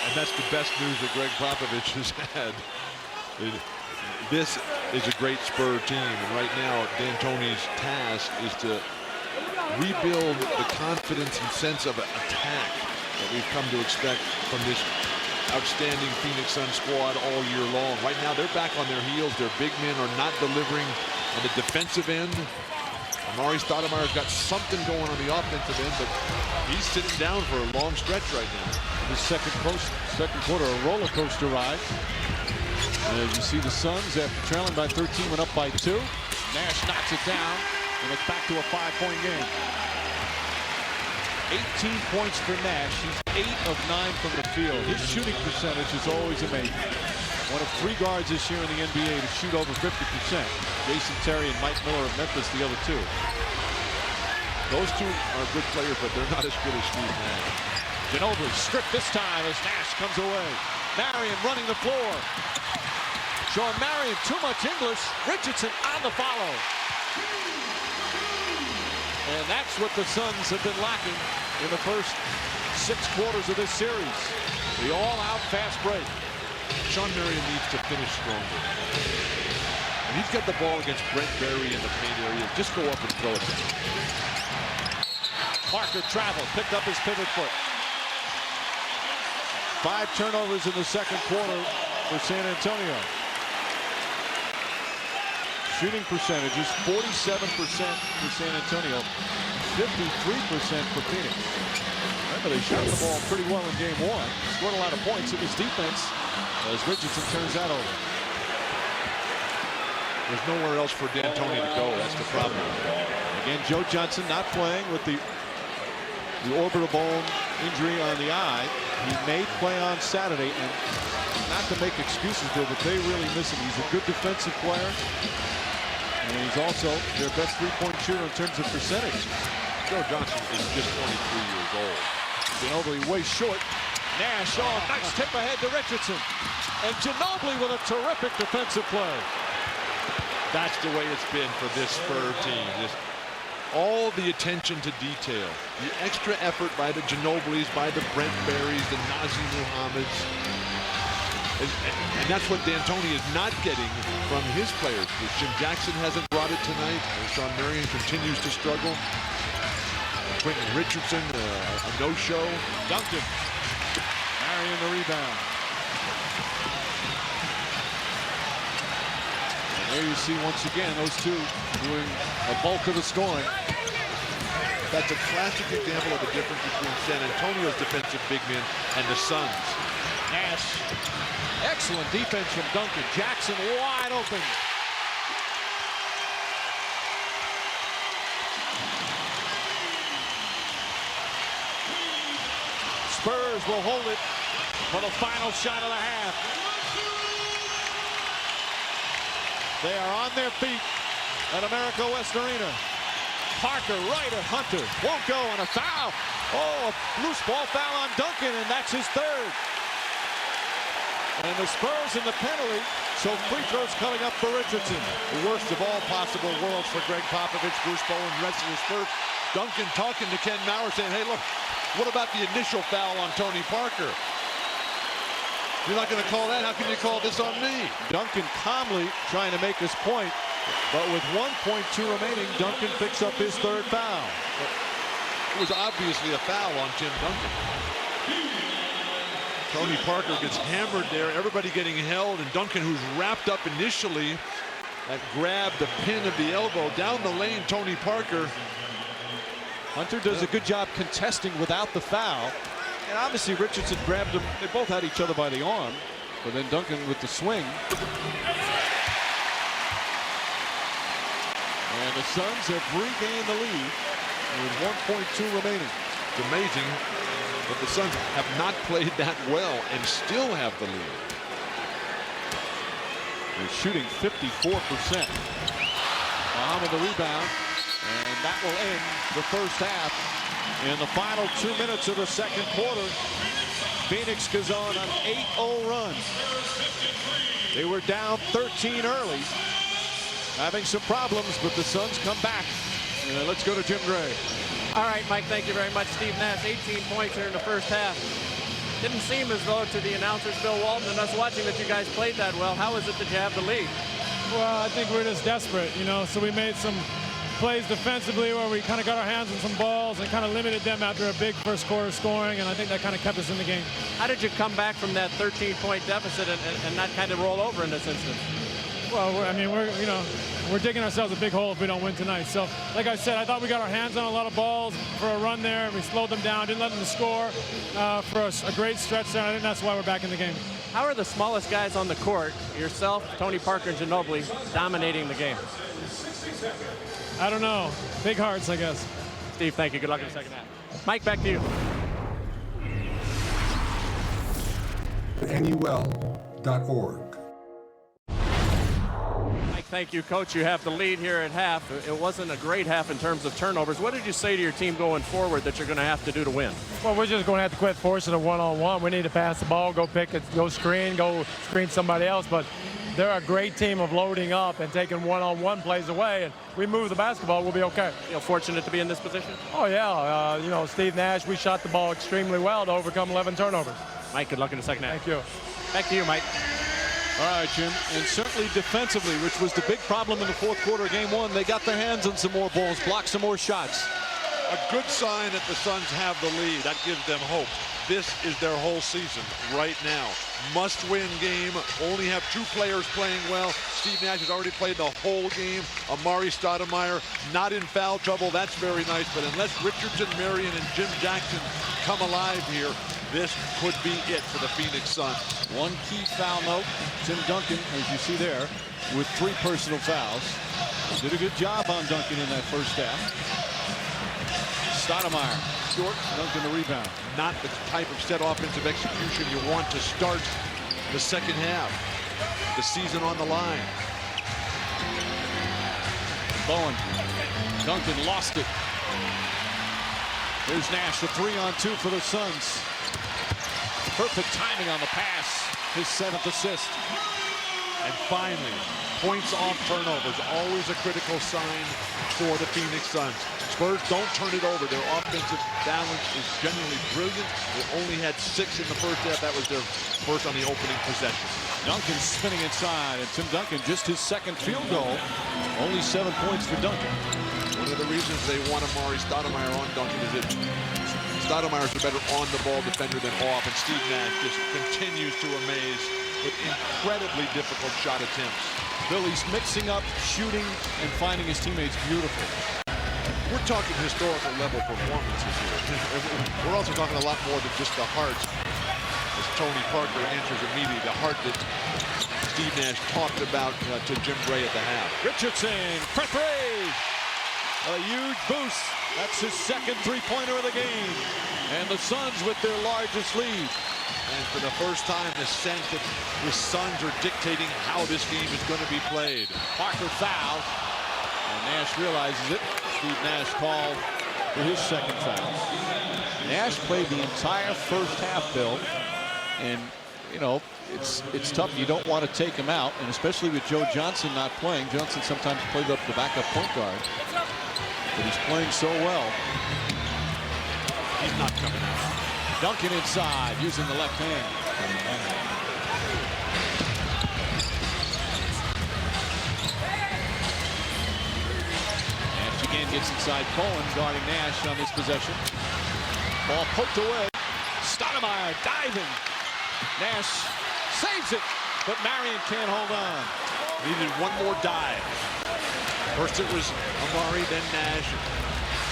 And that's the best news that Greg Popovich has had. This is a great Spur team, and right now D'Antoni's task is to rebuild the confidence and sense of attack that we've come to expect from this outstanding Phoenix Suns squad all year long. Right now they're back on their heels. Their big men are not delivering on the defensive end. Amari Stoudemire's got something going on the offensive end, but he's sitting down for a long stretch right now. The second quarter, a roller coaster ride. As you see the Suns, after trailing by 13, went up by 2. Nash knocks it down, and it's back to a 5-point game. 18 points for Nash. He's 8 of 9 from the field. His shooting percentage is always amazing. One of 3 guards this year in the NBA to shoot over 50%. Jason Terry and Mike Miller of Memphis, the other 2. Those 2 are good players, but they're not as good as Steve Nash. Ginobili stripped this time as Nash comes away. Marion running the floor. Sean Marion, too much English. Richardson on the follow. And that's what the Suns have been lacking in the first 6 quarters of this series. The all-out fast break. Sean Marion needs to finish stronger. When he's got the ball against Brent Berry in the paint area, just go up and throw it down. Parker traveled, picked up his pivot foot. 5 turnovers in the second quarter for San Antonio. Shooting percentages, 47% for San Antonio, 53% for Phoenix. Remember, they shot the ball pretty well in game one. Scored a lot of points. It was defense as Richardson turns that over. There's nowhere else for D'Antoni to go. That's the problem. Again, Joe Johnson not playing with the orbital bone injury on the eye. He may play on Saturday, and not to make excuses there, but they really miss him. He's a good defensive player, and he's also their best three-point shooter in terms of percentage. Joe Johnson is just 23 years old. Ginobili way short. Nash, oh, nice tip ahead to Richardson. And Ginobili with a terrific defensive play. That's the way it's been for this Spurs team. Just all the attention to detail. The extra effort by the Ginobilis, by the Brent Berries, the Nazi Muhammads. And that's what D'Antoni is not getting from his players. Jim Jackson hasn't brought it tonight. Sean Marion continues to struggle. Quentin Richardson, a no-show. Duncan. Marion the rebound. There you see once again those two doing a bulk of the scoring. That's a classic example of the difference between San Antonio's defensive big men and the Suns. Nash. Excellent defense from Duncan. Jackson wide open. Spurs will hold it for the final shot of the half. They are on their feet at America West Arena. Parker right at Hunter. Won't go on a foul. Oh, a loose ball foul on Duncan, and that's his third. And the Spurs in the penalty, so free throws coming up for Richardson. The worst of all possible worlds for Greg Popovich, Bruce Bowen, and the rest of the Spurs. Duncan talking to Ken Maurer saying, hey, look, what about the initial foul on Tony Parker? You're not going to call that. How can you call this on me? Duncan calmly trying to make his point, but with 1.2 remaining, Duncan picks up his third foul. It was obviously a foul on Tim Duncan. Tony Parker gets hammered there. Everybody getting held, and Duncan, who's wrapped up initially, that grabbed the pin of the elbow down the lane. Tony Parker. Hunter does a good job contesting without the foul. And obviously Richardson grabbed him. They both had each other by the arm. But then Duncan with the swing. And the Suns have regained the lead with 1.2 remaining. It's amazing that the Suns have not played that well and still have the lead. They're shooting 54%. Muhammad the rebound. And that will end the first half. In the final 2 minutes of the second quarter, Phoenix goes on an 8-0 run. They were down 13 early, having some problems, but the Suns come back. Let's go to Jim Gray. All right, Mike, thank you very much. Steve Nash, 18 points here in the first half. Didn't seem as though to the announcers, Bill Walton, and us watching that you guys played that well. How is it that you have the lead? Well, I think we're just desperate, so we made some plays defensively where we kind of got our hands on some balls and kind of limited them after a big first quarter scoring, and I think that kind of kept us in the game. How did you come back from that 13-point deficit and not kind of roll over in this instance? Well, we're digging ourselves a big hole if we don't win tonight. So, like I said, I thought we got our hands on a lot of balls for a run there. We slowed them down, didn't let them score for a great stretch there. I think that's why we're back in the game. How are the smallest guys on the court, yourself, Tony Parker, and Ginobili, dominating the game? I don't know. Big hearts, I guess. Steve, thank you. Good luck in the second half. Mike, back to you. NUL.org. Mike, thank you, Coach. You have the lead here at half. It wasn't a great half in terms of turnovers. What did you say to your team going forward that you're going to have to do to win? Well, we're just going to have to quit forcing a one-on-one. We need to pass the ball, go pick it, go screen somebody else. But they're a great team of loading up and taking one-on-one plays away, and we move the basketball, we'll be okay. You're fortunate to be in this position? Oh, yeah. Steve Nash, we shot the ball extremely well to overcome 11 turnovers. Mike, good luck in the second half. Thank you. Back to you, Mike. All right, Jim. And certainly defensively, which was the big problem in the fourth quarter of game one, they got their hands on some more balls, blocked some more shots. A good sign that the Suns have the lead. That gives them hope. this is their whole season right now. Must-win game. Only have 2 players playing well. Steve Nash has already played the whole game. Amari Stoudemire not in foul trouble. That's very nice. But unless Richardson, Marion, and Jim Jackson come alive here, this could be it for the Phoenix Suns. One key foul note. Tim Duncan, as you see there, with 3 personal fouls. Did a good job on Duncan in that first half. Stoudemire, short, Duncan the rebound. Not the type of set offensive execution you want to start the second half. The season on the line. Bowen. Duncan lost it. Here's Nash, the 3-on-2 for the Suns. Perfect timing on the pass. His 7th assist. And finally, points off turnovers. Always a critical sign for the Phoenix Suns. Spurs don't turn it over. Their offensive balance is genuinely brilliant. They only had 6 in the first half. That was their first on the opening possession. Duncan spinning inside, and Tim Duncan just his 2nd field goal. Only 7 points for Duncan. One of the reasons they want Amari Stoudemire on Duncan is that Stoudemire's a better on-the-ball defender than off, and Steve Nash just continues to amaze with incredibly difficult shot attempts. Billy's mixing up, shooting, and finding his teammates beautiful. We're talking historical level performances here. We're also talking a lot more than just the heart. As Tony Parker answers immediately, the heart that Steve Nash talked about to Jim Bray at the half. Richardson for 3. A huge boost. That's his 2nd 3-pointer of the game. And the Suns with their largest lead. And for the first time, the sense that the Suns are dictating how this game is going to be played. Parker fouled. And Nash realizes it. Steve Nash called for his 2nd foul. Nash played the entire first half, Bill. And, you know, it's tough. You don't want to take him out. And especially with Joe Johnson not playing. Johnson sometimes played up the backup point guard. But he's playing so well. He's not coming out. Duncan inside, using the left hand. Nash again gets inside. Bowen guarding Nash on this possession. Ball poked away. Stoudemire diving. Nash saves it, but Marion can't hold on. Needed one more dive. First it was Amari, then Nash.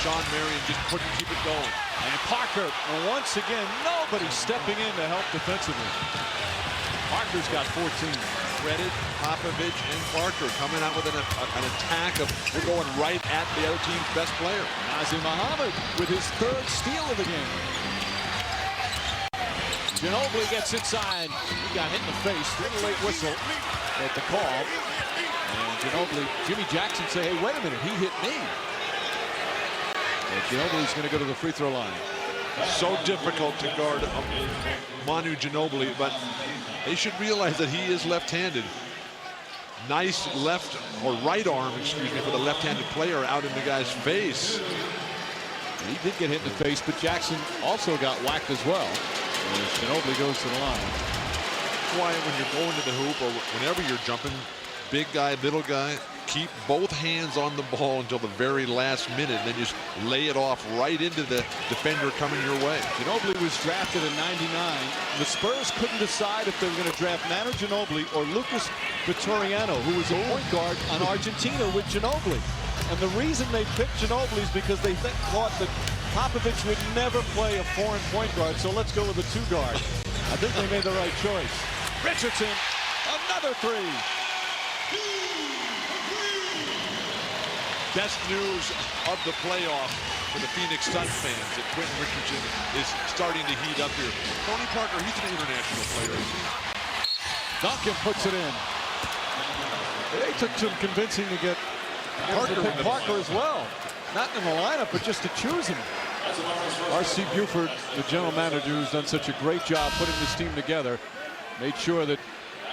Sean Marion just couldn't keep it going. And Parker, and once again, nobody stepping in to help defensively. Parker's got 14. Credit Popovich and Parker coming out with an attack of we're going right at the other team's best player. Nazir Muhammad with his 3rd steal of the game. Ginobili gets inside. He got hit in the face. Little late whistle at the call. And Ginobili, Jimmy Jackson say, hey, wait a minute, he hit me. And Ginobili's going to go to the free throw line. So difficult to guard Manu Ginobili, but they should realize that he is left-handed. Nice left or right arm, excuse me, for the left-handed player out in the guy's face. And he did get hit in the face, but Jackson also got whacked as well. And Ginobili goes to the line. That's why when you're going to the hoop or whenever you're jumping, big guy, little guy, keep both hands on the ball until the very last minute, and then just lay it off right into the defender coming your way. Ginobili was drafted in '99. The Spurs couldn't decide if they were going to draft Manu Ginobili or Lucas Vittoriano, who was a point guard on Argentina with Ginobili. And the reason they picked Ginobili is because they thought that Popovich would never play a foreign point guard, so let's go with a 2 guard. I think they made the right choice. Richardson, another 3. Best news of the playoff for the Phoenix Suns fans that Quentin Richardson is starting to heat up here. Tony Parker, he's an international player. Duncan puts it in. They took some convincing to get Parker as well. Not in the lineup, but just to choose him. R.C. Buford, the general manager, who's done such a great job putting this team together, made sure that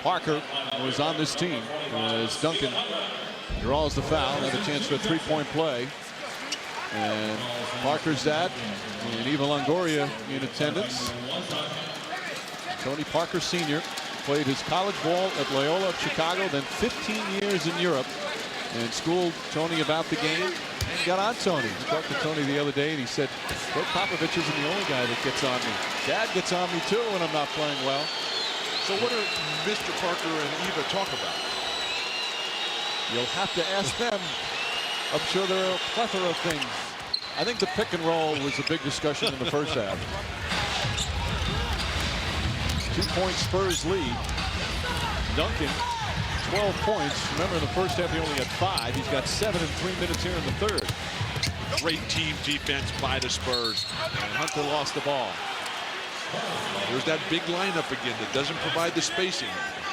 Parker was on this team as Duncan draws the foul. Another chance for a 3-point play. And Parker's dad and Eva Longoria in attendance. Tony Parker Sr. played his college ball at Loyola of Chicago, then 15 years in Europe, and schooled Tony about the game got on Tony. We talked to Tony the other day, and he said, Greg Popovich isn't the only guy that gets on me. Dad gets on me, too, when I'm not playing well. So what do Mr. Parker and Eva talk about? You'll have to ask them. I'm sure there are a plethora of things. I think the pick and roll was a big discussion in the first half. 2-point Spurs lead. Duncan, 12 points. Remember, in the first half, he only had 5. He's got 7 in 3 minutes here in the third. Great team defense by the Spurs. And Hunter lost the ball. There's that big lineup again that doesn't provide the spacing.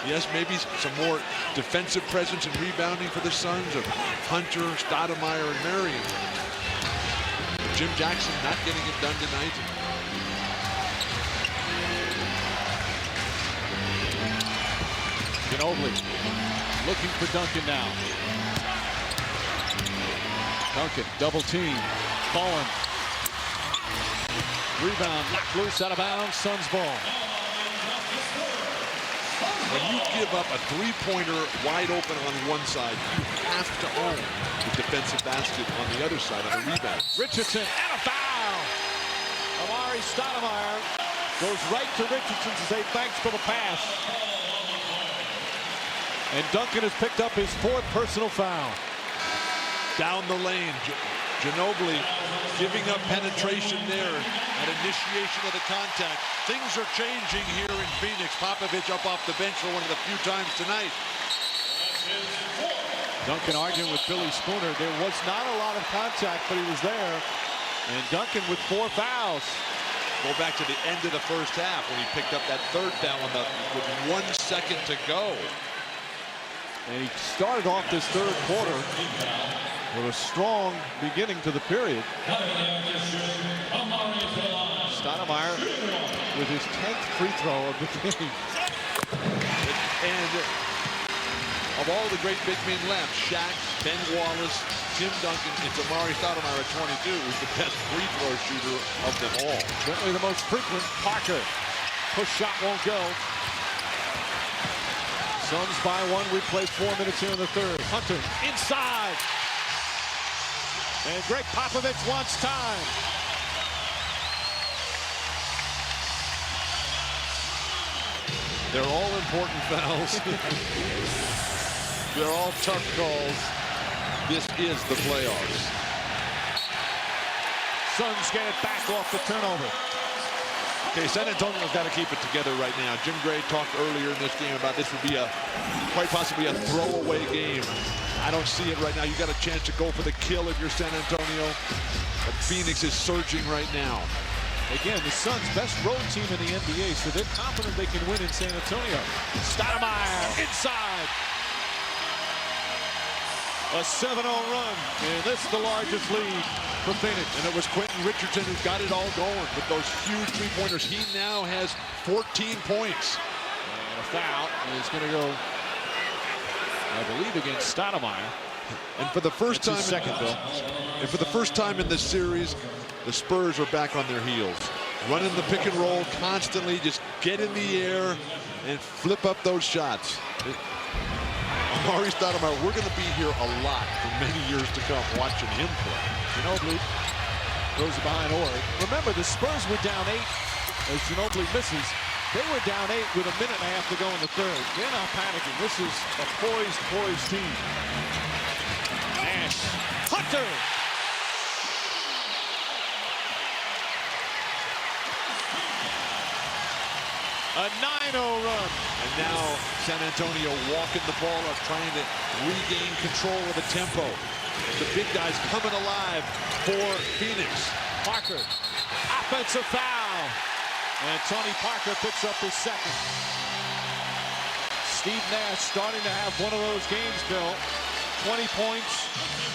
Yes, maybe some more defensive presence and rebounding for the Suns of Hunter, Stoudemire, and Marion. Jim Jackson not getting it done tonight. Ginobili looking for Duncan now. Duncan, double team. Bowen. Rebound, knocked loose, out of bounds. Suns ball. When you give up a three-pointer wide open on one side, you have to own the defensive basket on the other side on the rebound. Richardson and a foul. Amari Stoudemire goes right to Richardson to say thanks for the pass. And Duncan has picked up his 4th personal foul. Down the lane, Ginobili giving up penetration there at initiation of the contact. Things are changing here in Phoenix. Popovich up off the bench for one of the few times tonight. Duncan arguing with Billy Spooner. There was not a lot of contact, but he was there. And Duncan with 4 fouls. Go back to the end of the first half when he picked up that 3rd foul with 1 second to go. And he started off this third quarter with a strong beginning to the period. Stoudemire with his 10th free throw of the game. And of all the great big men left, Shaq, Ben Wallace, Tim Duncan, it's Amari Stoudemire at 22, who's the best free throw shooter of them all. Certainly the most frequent. Parker. Push shot won't go. Suns by 1. We play 4 minutes here in the third. Hunter inside. And Greg Popovich wants time. They're all important fouls. They're all tough calls. This is the playoffs. Suns get it back off the turnover. Okay, San Antonio's got to keep it together right now. Jim Gray talked earlier in this game about this would be quite possibly a throwaway game. I don't see it right now. You got a chance to go for the kill if you're San Antonio. But Phoenix is surging right now. Again, the Suns' best road team in the NBA, so they're confident they can win in San Antonio. Stoudemire inside. A 7-0 run, and this is the largest lead for Phoenix. And it was Quentin Richardson who got it all going with those huge three-pointers. He now has 14 points. And a foul is going to go, I believe, against Stoudemire. And for the first time, second, Bill. And for the first time in this series, the Spurs are back on their heels. Running the pick and roll constantly, just get in the air and flip up those shots. Amari Stoudemire, we're going to be here a lot for many years to come watching him play. Ginobili goes behind Ori. Remember, the Spurs were down 8 as Ginobili misses. They were down 8 with a minute and a half to go in the third. They're not panicking. This is a poised team. Nash. Hunter. A 9-0 run. And now San Antonio walking the ball up, trying to regain control of the tempo. The big guys coming alive for Phoenix. Parker. Offensive foul. And Tony Parker picks up his 2nd. Steve Nash starting to have one of those games, Bill. 20 points,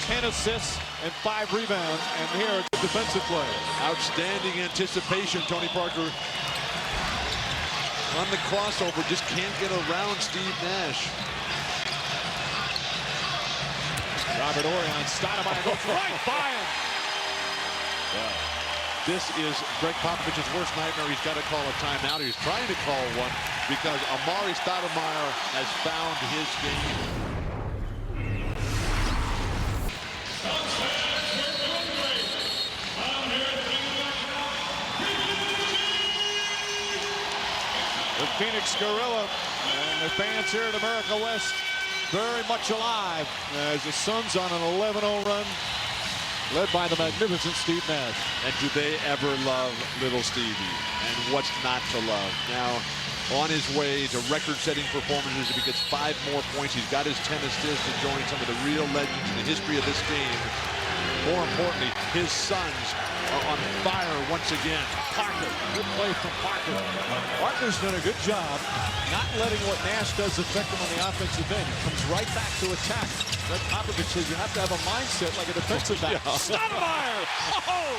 10 assists, and 5 rebounds. And here are the defensive play. Outstanding anticipation, Tony Parker. On the crossover, just can't get around Steve Nash. Robert Orion, Stoudemire goes right by him. Well, this is Greg Popovich's worst nightmare. He's got to call a timeout. He's trying to call one because Amari Stoudemire has found his game. Phoenix Gorilla and the fans here at America West very much alive as the Suns on an 11-0 run led by the magnificent Steve Nash. And do they ever love little Stevie? And what's not to love? Now, on his way to record-setting performances, if he gets 5 more points, he's got his 10 assists to join some of the real legends in the history of this game. More importantly, his Suns are on fire once again. Parker, good play from Parker. Parker's done a good job not letting what Nash does affect him on the offensive end. He comes right back to attack. Greg Popovich says you have to have a mindset like a defensive back. Stoudemire! Oh!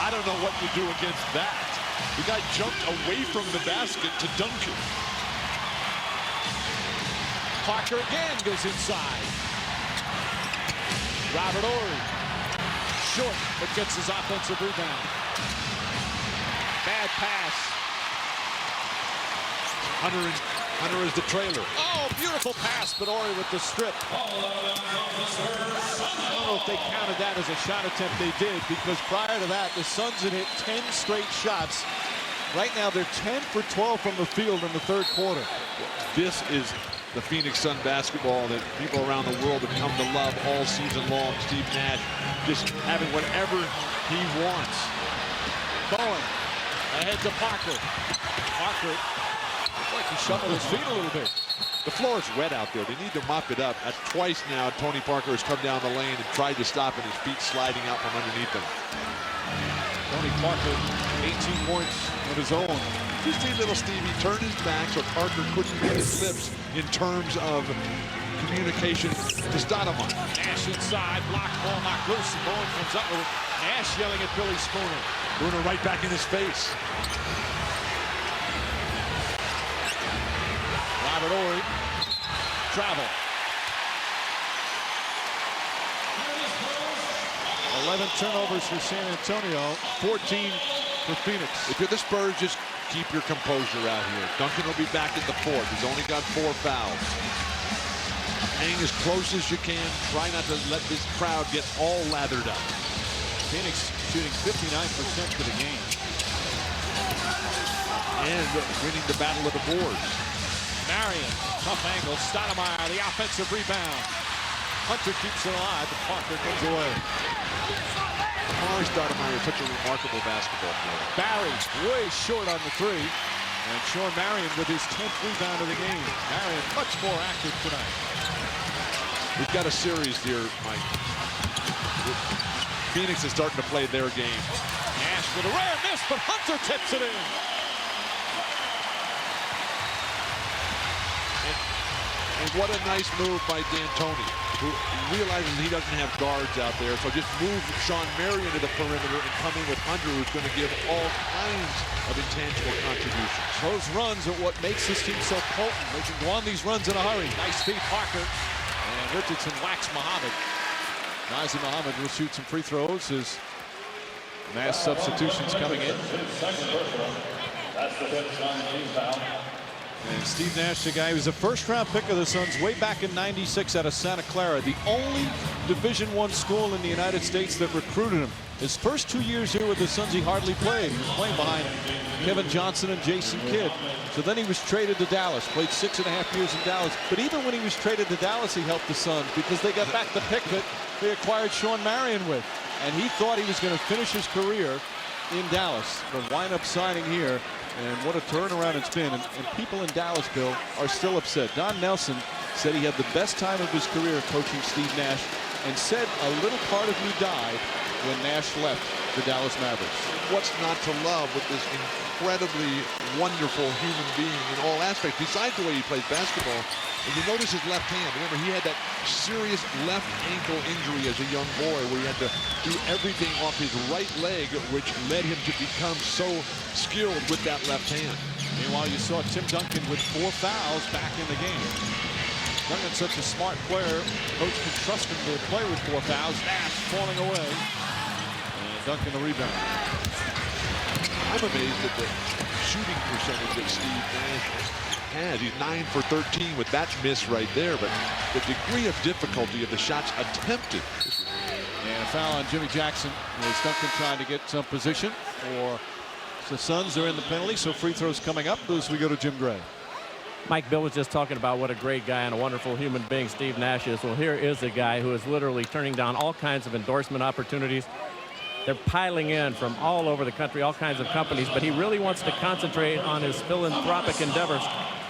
I don't know what you do against that. The guy jumped away from the basket to dunk it. Parker again goes inside. Robert Horry. Short, but gets his offensive rebound. Bad pass. Hunter is the trailer. Oh, beautiful pass, but Horry with the strip. I don't know if they counted that as a shot attempt. They did, because prior to that, the Suns had hit 10 straight shots. Right now, they're 10 for 12 from the field in the third quarter. This is the Phoenix Sun basketball that people around the world have come to love all season long. Steve Nash just having whatever he wants. Bowen ahead to Parker. Parker looks like he shuffled his feet a little bit. The floor is wet out there. They need to mop it up. Twice now, Tony Parker has come down the lane and tried to stop it. His feet sliding out from underneath him. Tony Parker, 18 points of his own. Just see little Stevie turn his back so Parker couldn't read his lips in terms of communication to Stoudemire. Nash inside, block ball knocked loose, and Bowen comes up with it. Nash yelling at Billy Spooner. Spooner right back in his face. Robert Horry, travel. 11 turnovers for San Antonio, 14 for Phoenix. If you're the Spurs, just keep your composure out here. Duncan will be back at the fourth. He's only got 4 fouls. Hang as close as you can. Try not to let this crowd get all lathered up. Phoenix shooting 59% for the game. And winning the battle of the boards. Marion, tough angle. Stoudemire, the offensive rebound. Hunter keeps it alive, but Parker comes away. Stoudemire is such a remarkable basketball player. Barry way short on the 3. And Sean Marion with his 10th rebound of the game. Marion much more active tonight. We've got a series here, Mike. Phoenix is starting to play their game. Nash with a rare miss, but Hunter tips it in. And what a nice move by D'Antoni, who realizes he doesn't have guards out there, so just move Sean Marion to the perimeter and come in with Hunter, who's going to give all kinds of intangible contributions. Those runs are what makes this team so potent. They can go on these runs in a hurry. Nice feed, Parker. And Richardson whacks Muhammad. Nazir Muhammad will shoot some free throws as mass substitutions coming in. And Steve Nash, the guy who was a first-round pick of the Suns way back in '96 out of Santa Clara, the only Division I school in the United States that recruited him. His first 2 years here with the Suns, he hardly played. He was playing behind Kevin Johnson and Jason Kidd. So then he was traded to Dallas, played 6.5 years in Dallas. But even when he was traded to Dallas, he helped the Suns because they got back the pick that they acquired Sean Marion with. And he thought he was going to finish his career in Dallas, but wind up signing here. And what a turnaround it's been. And people in Dallas, Bill, are still upset. Don Nelson said he had the best time of his career coaching Steve Nash and said a little part of me died when Nash left the Dallas Mavericks. What's not to love with this incredibly wonderful human being in all aspects, besides the way he plays basketball? And you notice his left hand. Remember, he had that serious left ankle injury as a young boy where he had to do everything off his right leg, which led him to become so skilled with that left hand. Meanwhile, you saw Tim Duncan with 4 fouls back in the game. Duncan's such a smart player. Coach can trust him to play with 4 fouls. Nash falling away. And Duncan the rebound. I'm amazed at the shooting percentage that Steve Nash has. He's 9 for 13 with that miss right there, but the degree of difficulty of the shots attempted. And foul on Jimmy Jackson as Duncan trying to get some position for the Suns. Are in the penalty, so free throws coming up as we go to Jim Gray. Mike, Bill was just talking about what a great guy and a wonderful human being Steve Nash is. Well, here is a guy who is literally turning down all kinds of endorsement opportunities. They're piling in from all over the country, all kinds of companies, but he really wants to concentrate on his philanthropic endeavors.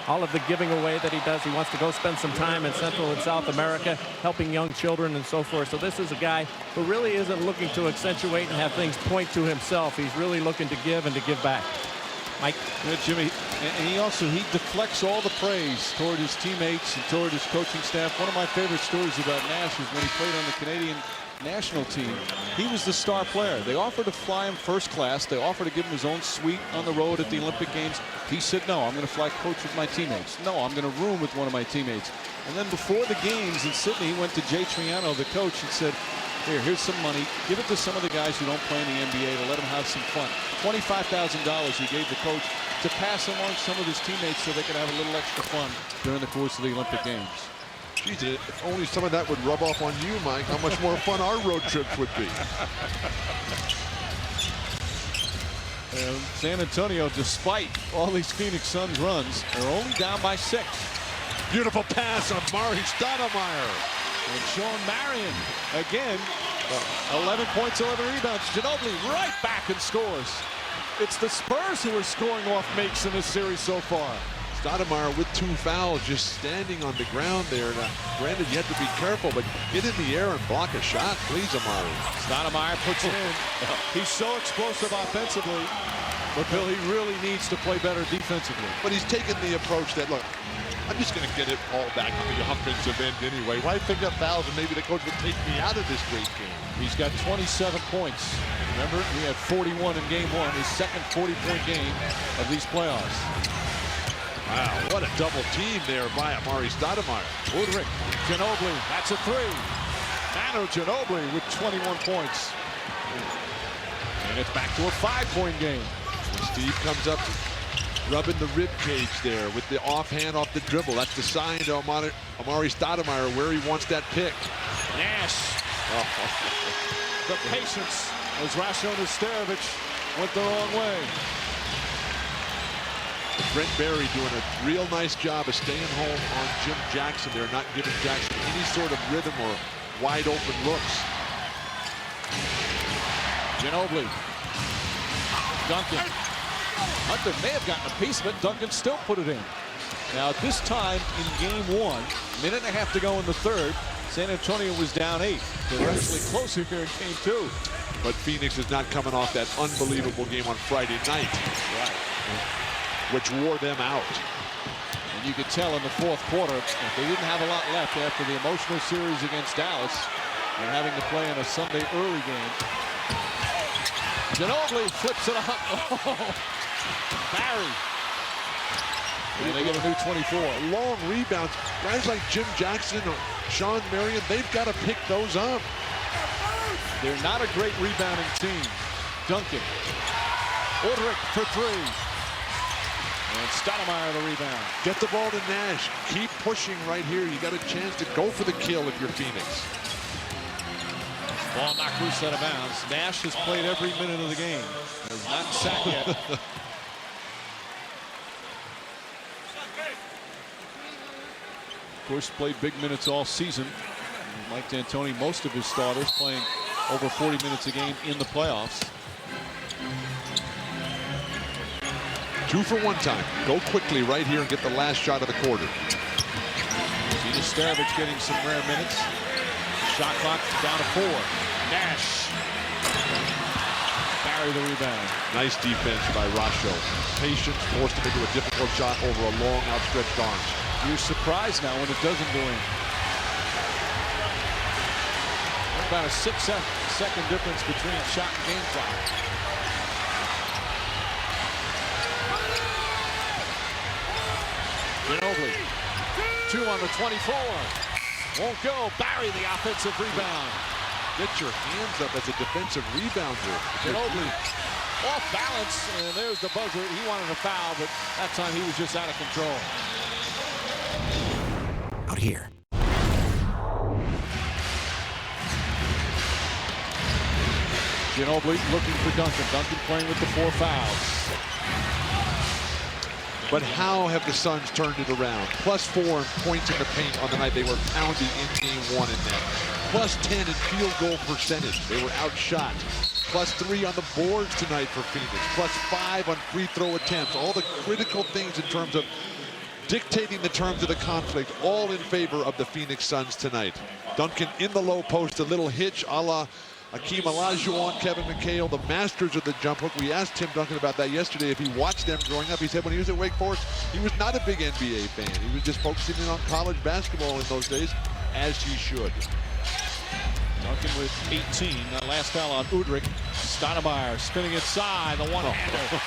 All of the giving away that he does. He wants to go spend some time in Central and South America, helping young children and so forth. So this is a guy who really isn't looking to accentuate and have things point to himself. He's really looking to give and to give back. Mike? Yeah, Jimmy, and he deflects all the praise toward his teammates and toward his coaching staff. One of my favorite stories about Nash is when he played on the Canadian national team. He was the star player. They offered to fly him first class. They offered to give him his own suite on the road at the Olympic Games. He said, no, I'm going to fly coach with my teammates. No, I'm going to room with one of my teammates. And then before the games in Sydney, he went to Jay Triano, the coach, and said, here's some money. Give it to some of the guys who don't play in the NBA to let them have some fun. $25,000 he gave the coach to pass along some of his teammates so they could have a little extra fun during the course of the Olympic Games. Geez, if only some of that would rub off on you, Mike, how much more fun our road trips would be. And San Antonio, despite all these Phoenix Suns runs, are only down by 6. Beautiful pass on Mari Stoudemire. And Sean Marion, again, 11 points, 11 rebounds. Ginobili right back and scores. It's the Spurs who are scoring off makes in this series so far. Stoudemire with 2 fouls, just standing on the ground there. Now, granted, you have to be careful, but get in the air and block a shot, please, Amari. Stoudemire puts it in. He's so explosive offensively, but Bill, he really needs to play better defensively. But he's taken the approach that, look, I'm just going to get it all back to the offensive end anyway. Why pick up fouls and maybe the coach would take me out of this great game? He's got 27 points. Remember, he had 41 in game 1, his second 40-point game of these playoffs. Wow, what a double team there by Amari Stoudemire. Woodrick, Ginobili, that's a 3. Manu Ginobili with 21 points. And it's back to a 5-point game. Steve comes up, rubbing the rib cage there with the offhand off the dribble. That's the sign to Amari Stoudemire where he wants that pick. Nash. The patience as Rasho Nesterovic went the wrong way. Brent Barry doing a real nice job of staying home on Jim Jackson. They're not giving Jackson any sort of rhythm or wide open looks. Ginobili. Duncan. Hunter may have gotten a piece of it. Duncan still put it in. Now, at this time in game 1, minute and a half to go in the third, San Antonio was down 8. They're actually closer here in game 2. But Phoenix is not coming off that unbelievable game on Friday night. Right. Which wore them out. And you could tell in the fourth quarter, if they didn't have a lot left after the emotional series against Dallas, and having to play in a Sunday early game. Ginobili flips it up. Oh, Barry. And they get a new 24. Long rebounds. Guys like Jim Jackson or Sean Marion, they've got to pick those up. They're not a great rebounding team. Duncan. Woodrick for 3. And Stoudemire the rebound. Get the ball to Nash. Keep pushing right here. You got a chance to go for the kill if you're Phoenix. Ball knocked loose out of bounds. Nash has played every minute of the game. Has not sacked yet. Of course, played big minutes all season. Mike D'Antoni, most of his starters playing over 40 minutes a game in the playoffs. 2 for 1 time. Go quickly right here and get the last shot of the quarter. See Nesterovic getting some rare minutes. Shot clock down to 4. Nash. Barry the rebound. Nice defense by Rasho. Patience, forced him into a difficult shot over a long outstretched arm. You're surprised now when it doesn't go in. About a 6-second difference between shot and game clock. Ginobili, 2 on the 24. Won't go. Barry the offensive rebound. Get your hands up as a defensive rebounder. Ginobili off balance, and there's the buzzer. He wanted a foul, but that time he was just out of control. Out here. Ginobili looking for Duncan. Duncan playing with the 4 fouls. But how have the Suns turned it around? +4 in points in the paint on the night. They were pounded in game 1 in that. +10 in field goal percentage. They were outshot. +3 on the boards tonight for Phoenix. +5 on free throw attempts. All the critical things in terms of dictating the terms of the conflict, all in favor of the Phoenix Suns tonight. Duncan in the low post, a little hitch a la Hakeem Olajuwon, Kevin McHale, the masters of the jump hook. We asked Tim Duncan about that yesterday, if he watched them growing up. He said when he was at Wake Forest, he was not a big NBA fan. He was just focusing in on college basketball in those days, as he should. Duncan with 18. That last foul on Udrih. Stoudemire spinning inside, the one-hander.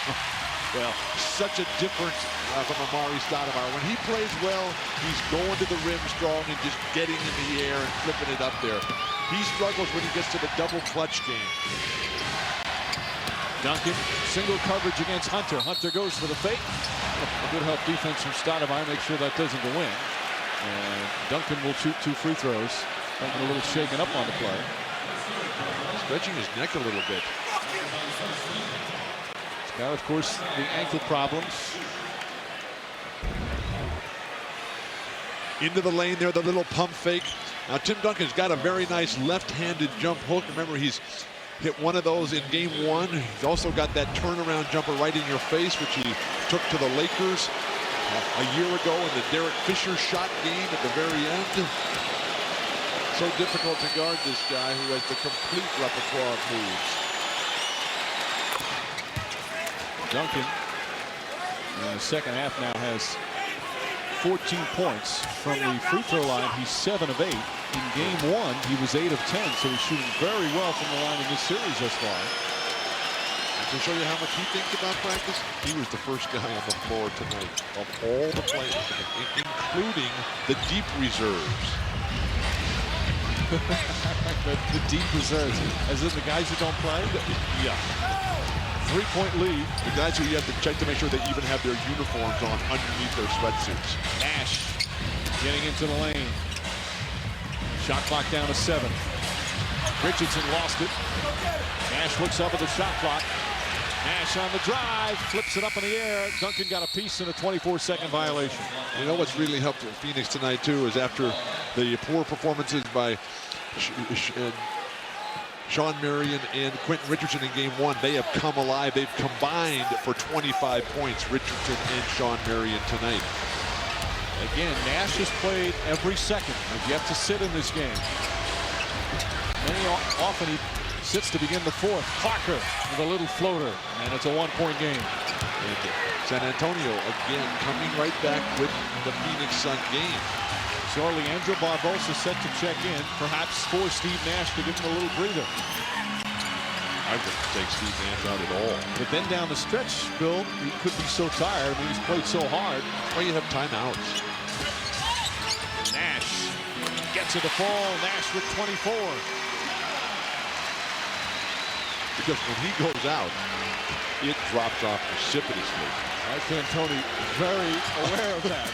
Well, such a difference from Amari Stoudemire. When he plays well, he's going to the rim strong and just getting in the air and flipping it up there. He struggles when he gets to the double clutch game. Duncan, single coverage against Hunter. Hunter goes for the fake. Good help defense from Stoudemire. Make sure that doesn't go in. And Duncan will shoot 2 free throws. Duncan a little shaken up on the play. Stretching his neck a little bit. Now, of course, the ankle problems. Into the lane there, the little pump fake. Now, Tim Duncan's got a very nice left-handed jump hook. Remember, he's hit one of those in game 1. He's also got that turnaround jumper right in your face, which he took to the Lakers a year ago in the Derek Fisher shot game at the very end. So difficult to guard this guy who has the complete repertoire of moves. Duncan in the second half now has 14 points from the free throw line. He's 7 of 8. In game 1, he was 8 of 10, so he's shooting very well from the line in this series thus far. To show you how much he thinks about practice, he was the first guy on the floor tonight of all the players, including the deep reserves. the deep reserves, as in the guys who don't play? Yeah. 3-point lead. The guys who you have to check to make sure they even have their uniforms on underneath their sweatsuits. Nash getting into the lane. Shot clock down to 7. Richardson lost it. Nash looks up at the shot clock. Nash on the drive, flips it up in the air. Duncan got a piece in a 24-second violation. You know what's really helped Phoenix tonight, too, is after the poor performances by Sean Marion and Quentin Richardson in game 1, they have come alive. They've combined for 25 points, Richardson and Sean Marion tonight. Again, Nash has played every second. Has yet to sit in this game. Often he sits to begin the 4th. Parker with a little floater, and it's a 1-point game. And San Antonio again coming right back with the Phoenix Sun game. So Leandro Barbosa set to check in, perhaps for Steve Nash to give him a little breather. I wouldn't take Steve Nash out at all. But then down the stretch, Bill, he could be so tired. I mean, he's played so hard. That's why you have timeouts. Nash gets it to fall. Nash with 24. Because when he goes out, it drops off precipitously. Mike D'Antoni very aware of that.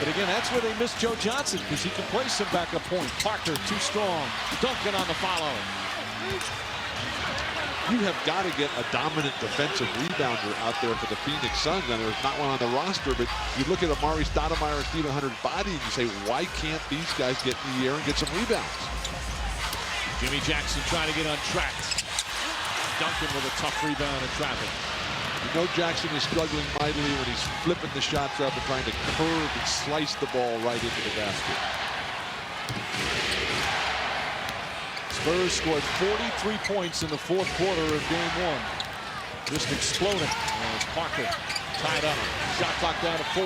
But again, that's where they miss Joe Johnson, because he can play some backup point. Parker too strong. Duncan on the follow. You have got to get a dominant defensive rebounder out there for the Phoenix Suns. And there's not one on the roster, but you look at Amari Stoudemire and Stephen Hunter's body and you say, why can't these guys get in the air and get some rebounds? Jimmy Jackson trying to get untracked. Duncan with a tough rebound in traffic. You know Jackson is struggling mightily when he's flipping the shots up and trying to curve and slice the ball right into the basket. Spurs scored 43 points in the 4th quarter of game 1. Just exploding. As Parker tied up. Shot clock down to 4.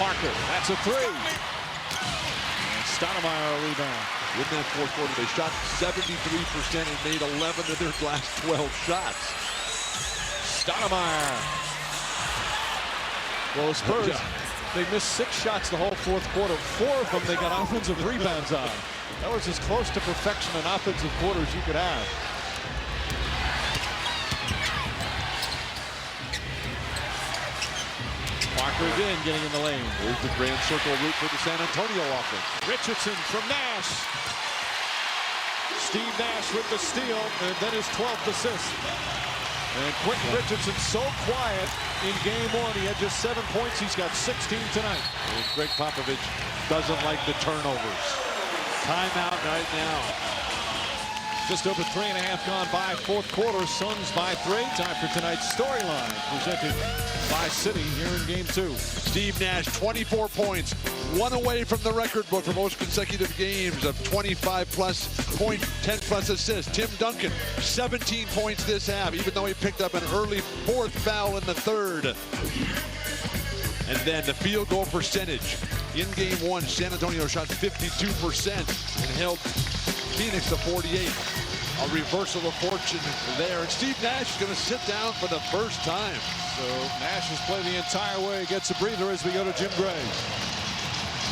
Parker, that's a 3. And Stoudemire a rebound. In that 4th quarter, they shot 73% and made 11 of their last 12 shots. Stoudemire. Well, the Spurs, they missed 6 shots the whole 4th quarter. 4 of them they got offensive rebounds on. That was as close to perfection in offensive quarter as you could have. Parker again getting in the lane. Here's the grand circle route for the San Antonio offense. Richardson from Nash. Steve Nash with the steal, and then his 12th assist. And Quentin Richardson so quiet in game one. He had just 7 points. He's got 16 tonight. And Greg Popovich doesn't like the turnovers. Timeout right now. Just over 3.5 gone by fourth quarter. Suns by 3. Time for tonight's storyline presented by City here in game 2. Steve Nash, 24 points. One away from the record book for most consecutive games of 25-plus point, 10-plus assists. Tim Duncan, 17 points this half, even though he picked up an early 4th foul in the 3rd. And then the field goal percentage. In game 1, San Antonio shot 52% and held Phoenix to 48. A reversal of fortune there. And Steve Nash is going to sit down for the first time. So Nash has played the entire way. Gets a breather as we go to Jim Gray.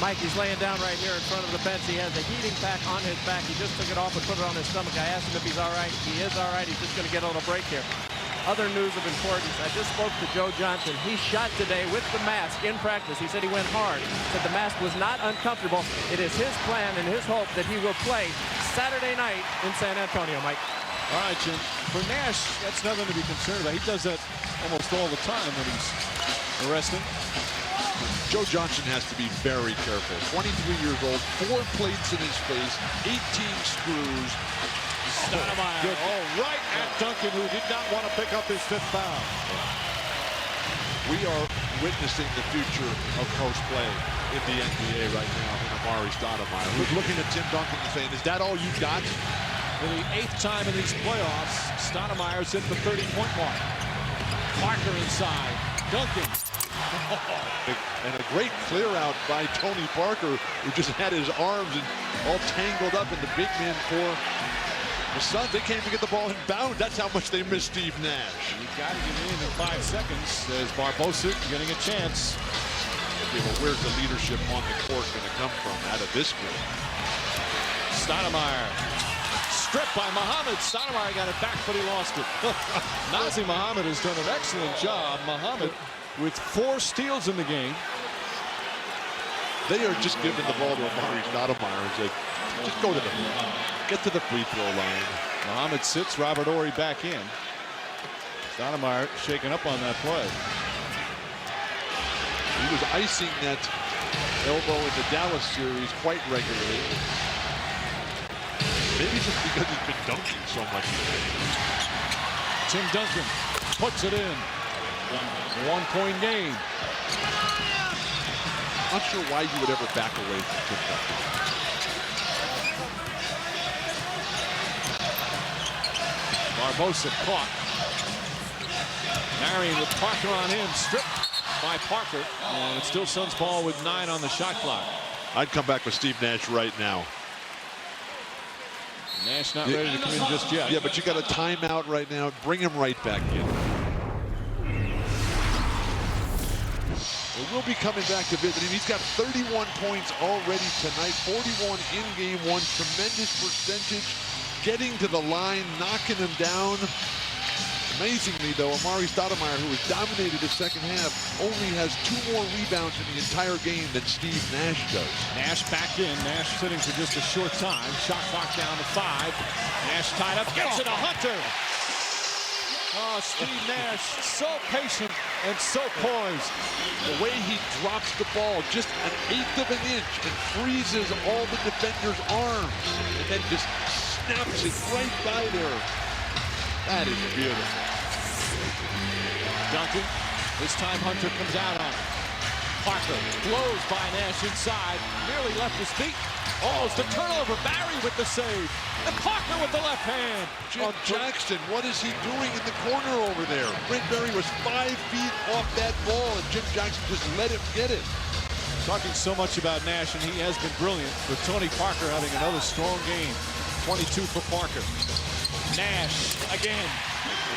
Mike, he's laying down right here in front of the bench. He has a heating pack on his back. He just took it off and put it on his stomach. I asked him if he's all right. He is all right. He's just going to get a little break here. Other news of importance. I just spoke to Joe Johnson. He shot today with the mask in practice. He said he went hard. Said the mask was not uncomfortable. It is his plan and his hope that he will play Saturday night in San Antonio, Mike. All right, Jim. For Nash, that's nothing to be concerned about. He does that almost all the time when he's arresting. Joe Johnson has to be very careful. 23 years old, 4 plates in his face, 18 screws. Stoudemire. Oh, right at Duncan, who did not want to pick up his 5th foul. We are witnessing the future of post play in the NBA right now in Amari Stoudemire. Who's looking at Tim Duncan and saying, is that all you got? For the 8th time in these playoffs, Stoudemire's hit the 30-point mark. Parker inside. Duncan. And a great clear out by Tony Parker, who just had his arms all tangled up in the big man for the Suns. They can't even get the ball in bounds. That's how much they miss Steve Nash. You got to get in 5 seconds. There's Barbosa getting a chance. Okay, well, where's the leadership on the court going to come from out of this group? Stoudemire. Stripped by Muhammad. Stoudemire got it back, but he lost it. Nazi Muhammad has done an excellent job. Muhammad with 4 steals in the game. They are just giving the ball to Amari Stoudemire and say, just go to the get to the free throw line. Muhammad sits, Robert Horry back in. Stoudemire shaking up on that play. He was icing that elbow in the Dallas series quite regularly. Maybe just because he's been dunking so much. Tim Duncan puts it in. 1-point game. Not sure why you would ever back away from Tim Duncan. Barbosa caught. Marion with Parker on him. Stripped by Parker. And it's still Suns ball with 9 on the shot clock. I'd come back with Steve Nash right now. Nash not ready to come in just yet. Yeah, but you got a timeout right now. Bring him right back in. We'll be coming back to visit him. He's got 31 points already tonight, 41 in game 1. Tremendous percentage. Getting to the line, knocking him down. Amazingly, though, Amari Stoudemire, who has dominated the second half, only has 2 more rebounds in the entire game than Steve Nash does. Nash back in. Nash sitting for just a short time. Shot clock down to 5. Nash tied up. Gets it to Hunter. Oh, Steve Nash, so patient and so poised. The way he drops the ball, just an 1/8 of an inch, and freezes all the defenders' arms, and then just snaps it right by there. That is beautiful. Duncan. This time Hunter comes out on him. Parker blows by Nash inside. Nearly left his feet. Almost a turnover. Barry with the save. And Parker with the left hand. Jim Jackson, what is he doing in the corner over there? Brent Barry was 5 feet off that ball, and Jim Jackson just let him get it. Talking so much about Nash, and he has been brilliant, with Tony Parker having another strong game. 22 for Parker. Nash again.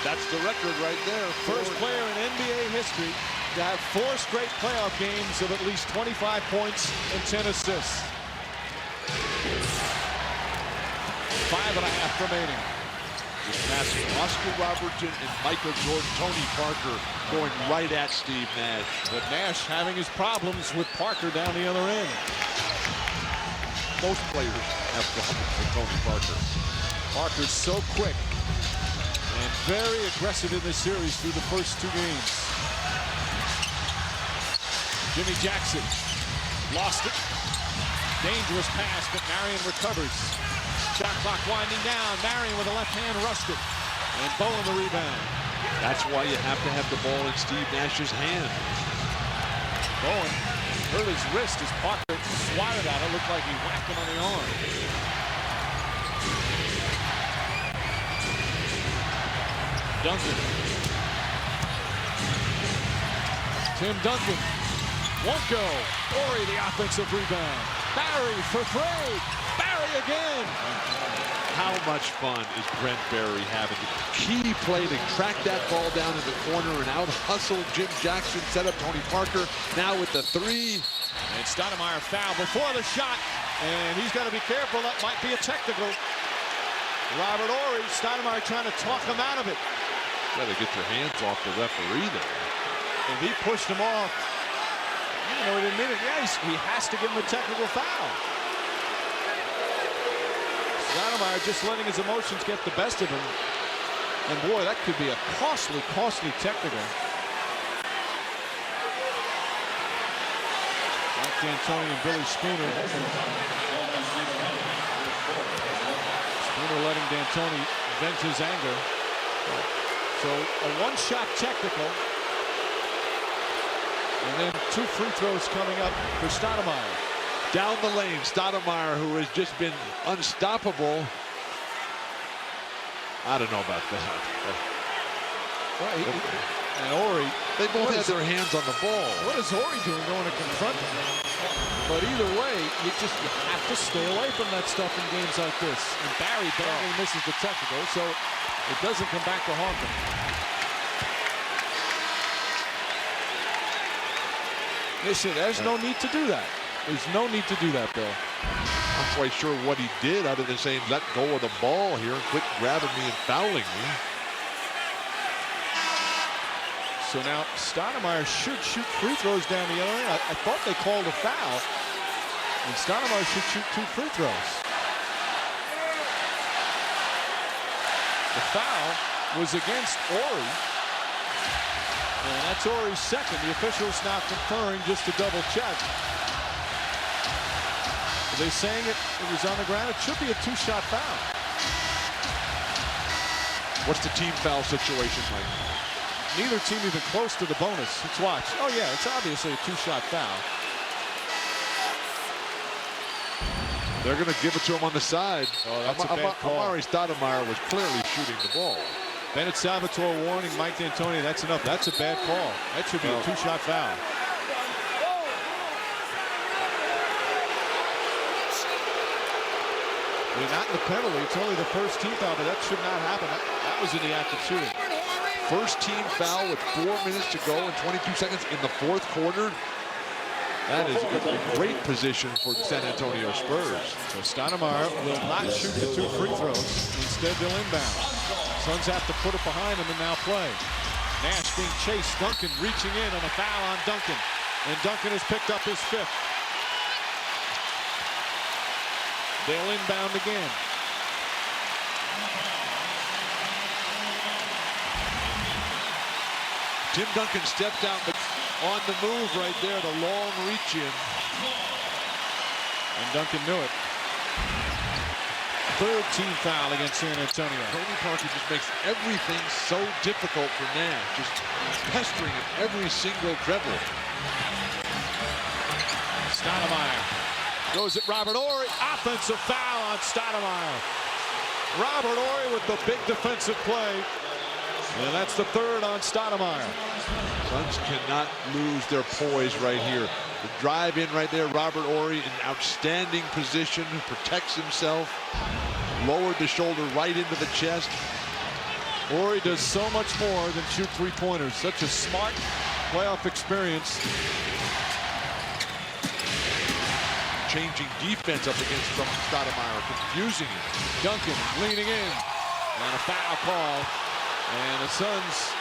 That's the record right there. First player in NBA history to have 4 straight playoff games of at least 25 points and 10 assists. 5.5 remaining. This pass from Oscar Robertson and Michael Jordan. Tony Parker going right at Steve Nash. But Nash having his problems with Parker down the other end. Most players have problems with Tony Parker. Parker's so quick and very aggressive in this series through the first 2 games. Jimmy Jackson lost it. Dangerous pass, but Marion recovers. Shot clock winding down. Marion with a left hand rushed it. And Bowen the rebound. That's why you have to have the ball in Steve Nash's hand. Bowen hurt his wrist as Parker swatted at it. Looked like he whacked him on the arm. Duncan. Tim Duncan won't go. Ori the offensive rebound. Barry for 3. Barry again. How much fun is Brent Barry having? The key play to track that ball down in the corner and out hustle Jim Jackson, set up Tony Parker. Now with the 3. And Stoudemire foul before the shot. And he's got to be careful. That might be a technical. Robert Ori, Stoudemire trying to talk him out of it. Got to get your hands off the referee there. And he pushed him off. You know, he didn't mean it. Yeah, he has to give him a technical foul. Stoudemire just letting his emotions get the best of him. And boy, that could be a costly, costly technical. Mike D'Antoni and Billy Spooner. Spooner letting D'Antoni vent his anger. So a 1-shot technical. And then 2 free throws coming up for Stoudemire. Down the lane, Stoudemire, who has just been unstoppable. I don't know about that. And Ori, They both had their hands on the ball. what is Ori doing going to confront him? But either way, you have to stay away from that stuff in games like this. And Barry barely misses the technical, so it doesn't come back to haunt him. Listen, there's no need to do that. There's no need to do that, Bill. I'm not quite sure what he did other than saying, let go of the ball here, quit grabbing me and fouling me. So now Stoudemire should shoot free throws down the other end. I thought they called a foul. And Stoudemire should shoot 2 free throws. The foul was against Ori. And that's Ori's second. The officials now conferring just to double check. Are they saying it was on the ground? It should be a 2-shot foul. What's the team foul situation like? Neither team even close to the bonus. Let's watch. Oh yeah, it's obviously a 2-shot foul. They're going to give it to him on the side. Oh, that's a bad call. Amari Stoudemire was clearly shooting the ball. Bennett Salvatore warning Mike D'Antoni, that's enough. That's a bad call. That should be a 2-shot foul. They're not in the penalty. It's only the first team foul, but that should not happen. That was in the act of shooting. First team foul with 4 minutes to go and 22 seconds in the 4th quarter. That is a great position for the San Antonio Spurs. So Stoudemire will not shoot the 2 free throws. Instead, they'll inbound. Suns have to put it behind them and now play. Nash being chased. Duncan reaching in on a foul on Duncan. And Duncan has picked up his 5th. They'll inbound again. Tim Duncan stepped out, but on the move right there, the long reach in. And Duncan knew it. 3rd team foul against San Antonio. Tony Parker just makes everything so difficult for Nash, just pestering him every single dribble. Stoudemire goes at Robert Ori. Offensive foul on Stoudemire. Robert Ori with the big defensive play. And that's the 3rd on Stoudemire. Suns cannot lose their poise right here. The drive in right there, Robert Ori in outstanding position, protects himself, lowered the shoulder right into the chest. Ori does so much more than shoot 3-pointers. Such a smart playoff experience. Changing defense up against Stoudemire, confusing him. Duncan leaning in. And a foul call. And the Suns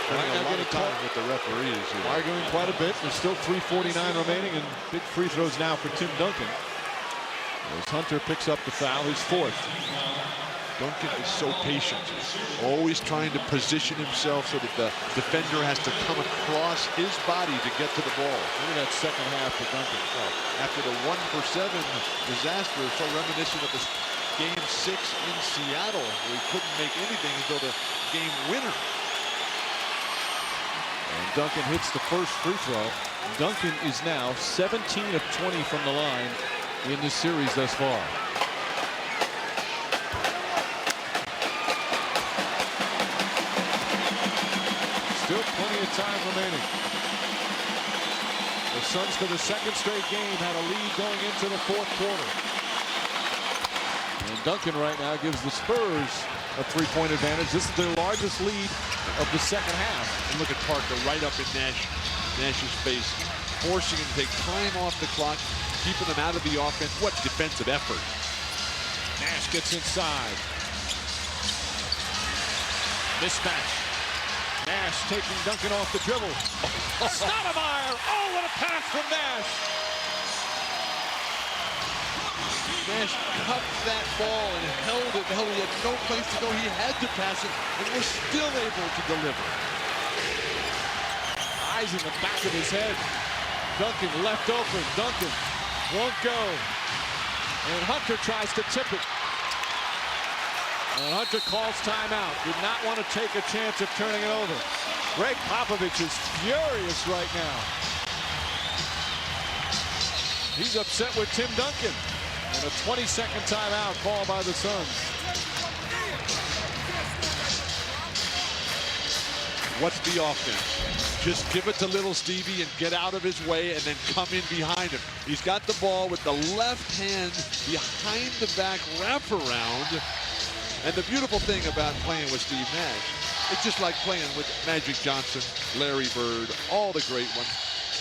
Spending a lot of time with the referees here. arguing quite a bit. There's still 3:49 remaining and big free throws now for Tim Duncan. As Hunter picks up the foul, his fourth. Duncan is so patient, always trying to position himself so that the defender has to come across his body to get to the ball. Look at that second half for Duncan. After the 1-for-7 disaster, so reminiscent of this Game 6 in Seattle, where he couldn't make anything until the game winner. And Duncan hits the first free throw. Duncan is now 17 of 20 from the line in this series thus far. Still plenty of time remaining. The Suns, for the second straight game, had a lead going into the fourth quarter. And Duncan right now gives the Spurs a three-point advantage. This is their largest lead of the second half. And look at Parker right up in Nash's face, forcing him to take time off the clock, keeping them out of the offense. What defensive effort. Nash gets inside. Mismatch. Nash taking Duncan off the dribble. Stoudemire! Oh, what a pass from Nash! Nash cupped that ball and held it. He had no place to go. He had to pass it, and was still able to deliver. Eyes in the back of his head. Duncan left open. Duncan won't go. And Hunter tries to tip it. And Hunter calls timeout. Did not want to take a chance of turning it over. Greg Popovich is furious right now. He's upset with Tim Duncan. And a 20-second timeout called by the Suns. What's the offense? Just give it to little Stevie and get out of his way and then come in behind him. He's got the ball with the left hand behind the back wraparound. And the beautiful thing about playing with Steve Nash, it's just like playing with Magic Johnson, Larry Bird, all the great ones.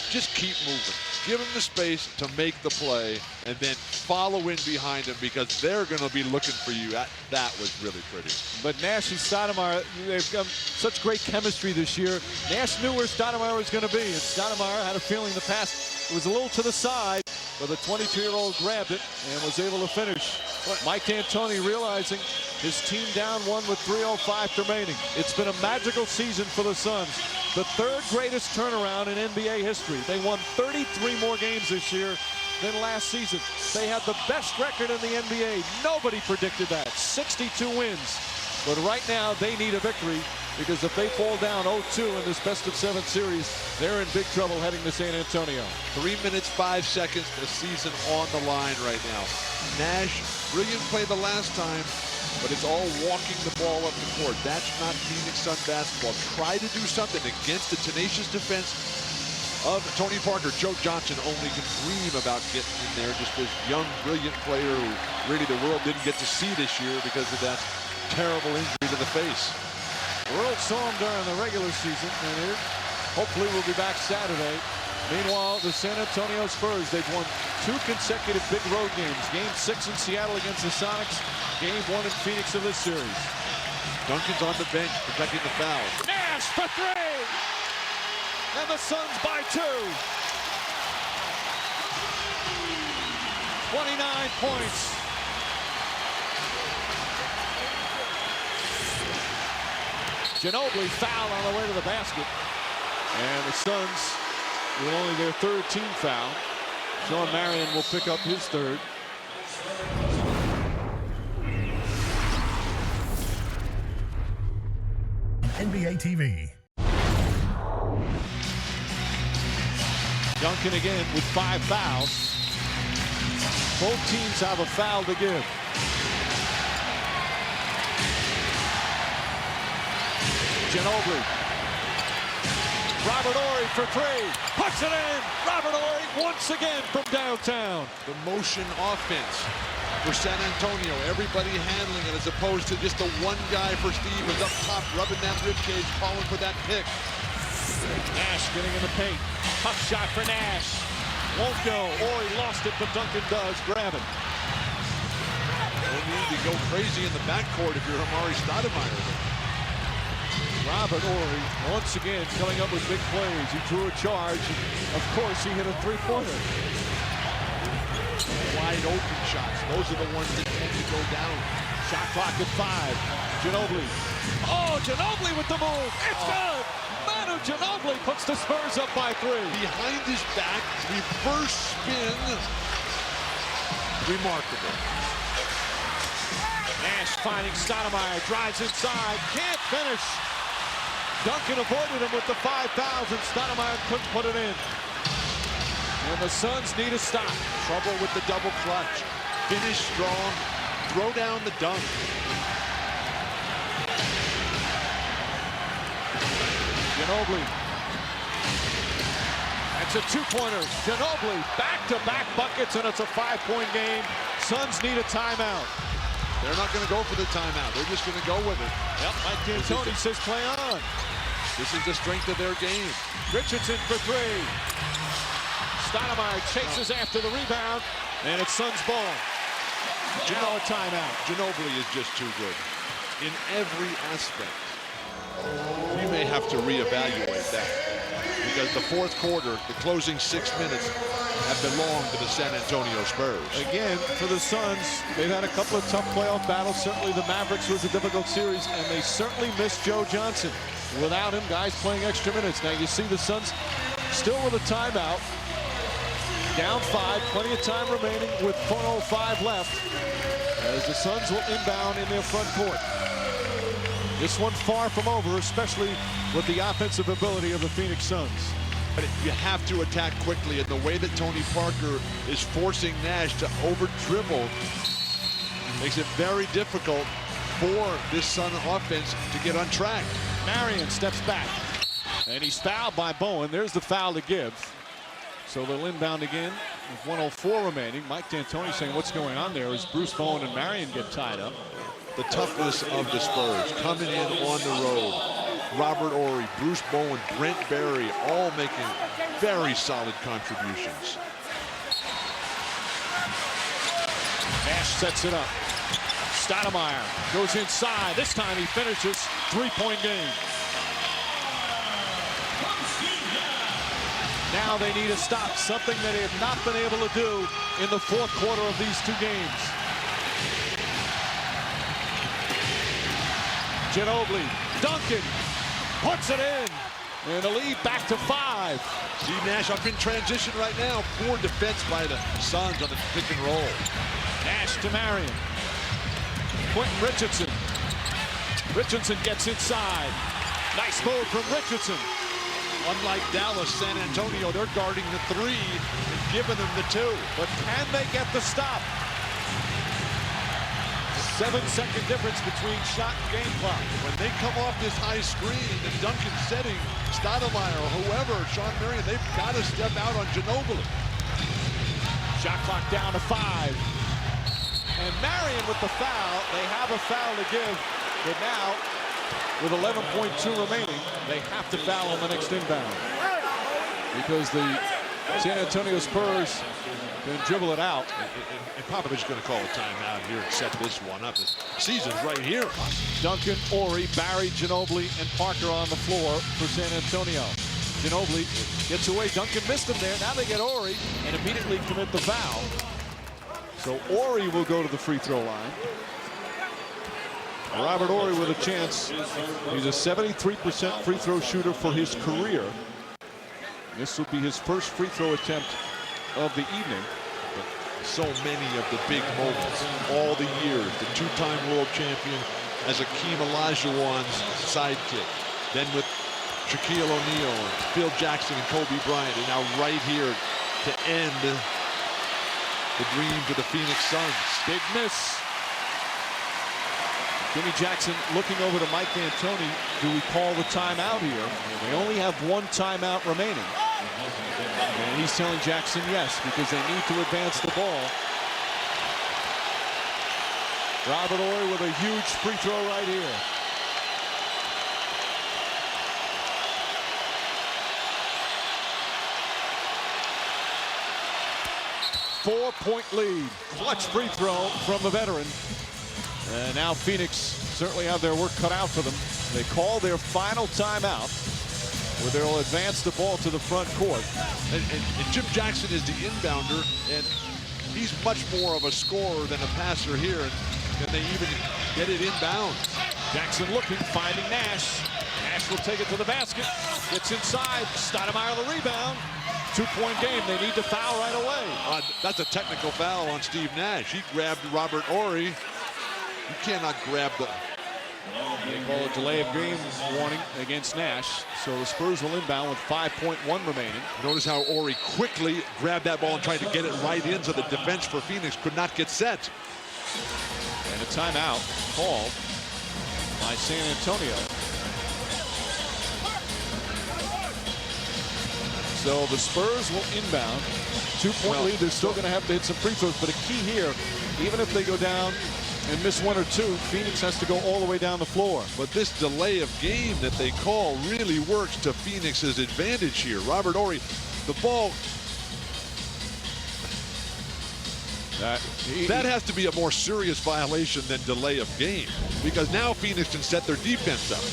Just keep moving. Give him the space to make the play and then follow in behind him, because they're going to be looking for you. That was really pretty. But Nash and Stoudemire, they've got such great chemistry this year. Nash knew where Stoudemire was going to be, and Stoudemire had a feeling the pass was a little to the side, but the 22-year-old grabbed it and was able to finish. Mike D'Antoni realizing his team down one with 3:05 remaining. It's been a magical season for the Suns. The third greatest turnaround in NBA history. They won 33 more games this year than last season. They had the best record in the NBA. Nobody predicted that. 62 wins. But right now, they need a victory, because if they fall down 0-2 in this best-of-7 series, they're in big trouble heading to San Antonio. 3 minutes, 5 seconds, the season on the line right now. Nash, brilliant play the last time, but it's all walking the ball up the court. That's not Phoenix Sun basketball. Try to do something against the tenacious defense of Tony Parker. Joe Johnson only can dream about getting in there. Just this young, brilliant player who really the world didn't get to see this year because of that terrible injury to the face. The world saw him during the regular season, and hopefully we'll be back Saturday. Meanwhile, the San Antonio Spurs, they've won 2 consecutive big road games. Game 6 in Seattle against the Sonics. Game 1 in Phoenix of this series. Duncan's on the bench protecting the foul. Nash for 3! And the Suns by 2. 29 points. Ginobili foul on the way to the basket. And the Suns, with only their 3rd team foul. Sean Marion will pick up his 3rd. NBA TV. Duncan again with 5 fouls. Both teams have a foul to give. Ginobili. Robert Horry for 3. Puts it in. Robert Horry once again from downtown. The motion offense for San Antonio. Everybody handling it as opposed to just the one guy for Steve who's up top rubbing that ribcage, calling for that pick. Nash getting in the paint. Tough shot for Nash. Won't go. Horry lost it, but Duncan does. Grab it. No need to go crazy in the backcourt if you're Amari Stoudemire. Robert Horry once again coming up with big plays. He drew a charge. Of course, he hit a 3-pointer. wide open shots. Those are the ones that tend to go down. Shot clock at 5. Ginobili. Oh, Ginobili with the move. It's good. Manu Ginobili puts the Spurs up by 3. Behind his back, reverse spin. Remarkable. Nash finding Stoudemire, drives inside, can't finish. Duncan avoided him with the 5 fouls, and Stoudemire couldn't put it in. And the Suns need a stop. Trouble with the double clutch. Finish strong. Throw down the dunk. Ginobili. That's a 2-pointer. Ginobili, back-to-back buckets, and it's a 5-point game. Suns need a timeout. They're not going to go for the timeout. They're just going to go with it. Yep, Mike D'Antoni says play on. This is the strength of their game. Richardson for 3. Stoudemire chases after the rebound, and it's Suns ball. Now a timeout. Ginobili is just too good in every aspect. You may have to reevaluate that because the fourth quarter, the closing 6 minutes, have belonged to the San Antonio Spurs. Again, for the Suns, they've had a couple of tough playoff battles. Certainly the Mavericks was a difficult series, and they certainly missed Joe Johnson. Without him, guys playing extra minutes. Now you see the Suns still with a timeout. Down 5, plenty of time remaining with 4:05 left as the Suns will inbound in their front court. This one far from over, especially with the offensive ability of the Phoenix Suns. But you have to attack quickly, and the way that Tony Parker is forcing Nash to over-dribble makes it very difficult for this Sun offense to get on track. Marion steps back, and he's fouled by Bowen. There's the foul to give. So they'll inbound again with 1:04 remaining. Mike D'Antoni saying what's going on there as Bruce Bowen and Marion get tied up. The toughness of the Spurs coming in on the road. Robert Horry, Bruce Bowen, Brent Barry, all making very solid contributions. Nash sets it up. Stoudemire goes inside. This time he finishes. 3-point game. Now they need a stop, something that they have not been able to do in the fourth quarter of these 2 games. Ginobili, Duncan puts it in, and the lead back to 5. Steve Nash up in transition right now. Poor defense by the Suns on the pick and roll. Nash to Marion. Quentin Richardson. Richardson gets inside. Nice move from Richardson. Unlike Dallas, San Antonio, they're guarding the 3 and giving them the 2. But can they get the stop? 7-second difference between shot and game clock. When they come off this high screen, the Duncan setting, Stoudemire or whoever, Sean Marion, they've got to step out on Ginobili. Shot clock down to 5. And Marion with the foul. They have a foul to give, but now, with 11.2 remaining, they have to foul on the next inbound. Because the San Antonio Spurs can dribble it out. And Popovich is going to call a timeout here and set this one up. The season's right here. Duncan, Horry, Barry, Ginobili, and Parker on the floor for San Antonio. Ginobili gets away. Duncan missed him there. Now they get Horry and immediately commit the foul. So Horry will go to the free throw line. Robert Horry with a chance. He's a 73% free throw shooter for his career. This will be his first free throw attempt of the evening. So many of the big moments, all the years, the 2-time world champion as Akeem Olajuwon's sidekick. Then with Shaquille O'Neal, and Phil Jackson and Kobe Bryant, and now right here to end the dream for the Phoenix Suns. Big miss. Jimmy Jackson looking over to Mike D'Antoni. Do we call the timeout here? They only have 1 timeout remaining. And he's telling Jackson yes, because they need to advance the ball. Robert Horry with a huge free throw right here. Four-point lead. Clutch free throw from the veteran. And now Phoenix certainly have their work cut out for them. They call their final timeout, where they'll advance the ball to the front court. And Jim Jackson is the inbounder, and he's much more of a scorer than a passer here, and they even get it inbounds. Jackson looking, finding Nash. Nash will take it to the basket. Gets inside. Stoudemire the rebound. 2-point game. They need to foul right away. That's a technical foul on Steve Nash. He grabbed Robert Horry. You cannot grab the... They call a delay of game warning against Nash. So the Spurs will inbound with 5.1 remaining. Notice how Horry quickly grabbed that ball and tried to get it right in, so the defense for Phoenix could not get set. And a timeout called by San Antonio. So the Spurs will inbound. 2-point lead. They're still going to have to hit some free throws. But a key here, even if they go down and miss one or two, Phoenix has to go all the way down the floor. But this delay of game that they call really works to Phoenix's advantage here. Robert Horry, the ball... That has to be a more serious violation than delay of game, because now Phoenix can set their defense up.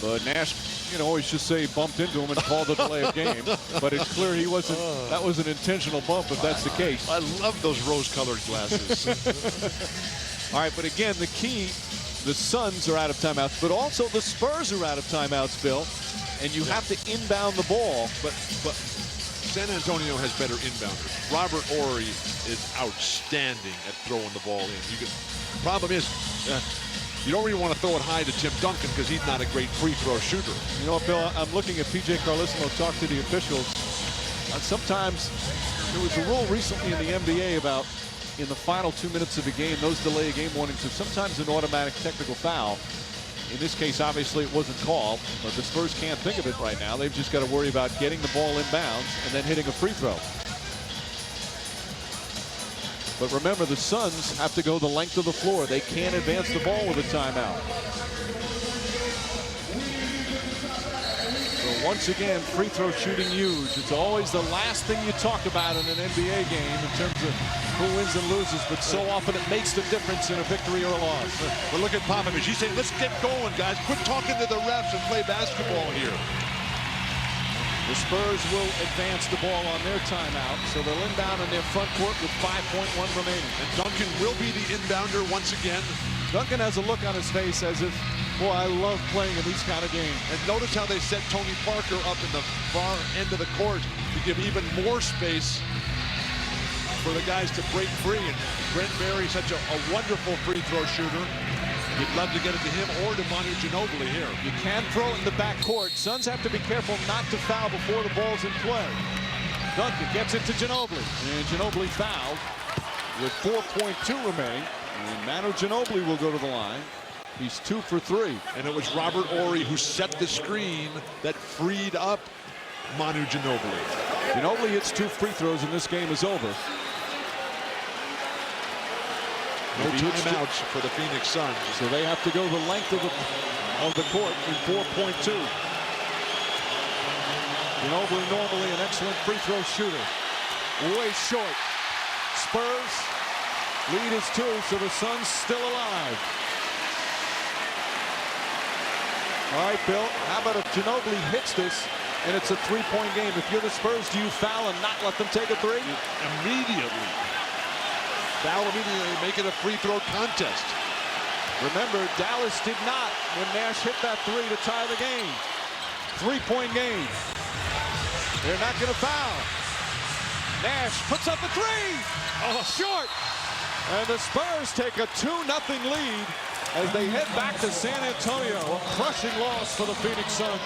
But Nash, always just say he bumped into him and called a delay of game. But it's clear he wasn't. That was an intentional bump, if that's the case. I love those rose-colored glasses. All right, but again, the key, the Suns are out of timeouts, but also the Spurs are out of timeouts, Bill. And you have to inbound the ball. But San Antonio has better inbounders. Robert Horry is outstanding at throwing the ball in. Problem is, you don't really want to throw it high to Tim Duncan because he's not a great free throw shooter. You know what, Bill? I'm looking at P.J. Carlesimo talk to the officials. Sometimes there was a rule recently in the NBA about in the final 2 minutes of a game, those delay of game warnings are sometimes an automatic technical foul. In this case, obviously, it wasn't called, but the Spurs can't think of it right now. They've just got to worry about getting the ball inbounds and then hitting a free throw. But remember, the Suns have to go the length of the floor. They can't advance the ball with a timeout. So once again, free throw shooting huge. It's always the last thing you talk about in an NBA game in terms of who wins and loses, but so often it makes the difference in a victory or a loss. But look at Popovich. He's saying, let's get going, guys. Quit talking to the refs and play basketball here. The Spurs will advance the ball on their timeout, so they'll inbound in their front court with 5.1 remaining. And Duncan will be the inbounder once again. Duncan has a look on his face as if, boy, I love playing in these kind of games. And notice how they set Tony Parker up in the far end of the court to give even more space for the guys to break free. And Brent Berry, such a wonderful free throw shooter. You'd love to get it to him or to Manu Ginobili here. You can throw it in the backcourt. Suns have to be careful not to foul before the ball's in play. Duncan gets it to Ginobili. And Ginobili fouled with 4.2 remaining. And Manu Ginobili will go to the line. He's 2 for 3. And it was Robert Horry who set the screen that freed up Manu Ginobili. Ginobili hits 2 free throws and this game is over. No timeouts for the Phoenix Suns. So they have to go the length of the court in 4.2. Ginobili normally an excellent free throw shooter. Way short. Spurs lead is 2, so the Suns still alive. All right, Bill, how about if Ginobili hits this and it's a 3-point game? If you're the Spurs, do you foul and not let them take a 3? Immediately. Foul immediately, make it a free throw contest. Remember, Dallas did not when Nash hit that 3 to tie the game. 3-point game. They're not going to foul. Nash puts up the 3. Oh, short. And the Spurs take a 2-0 lead as they head back to San Antonio. A crushing loss for the Phoenix Suns.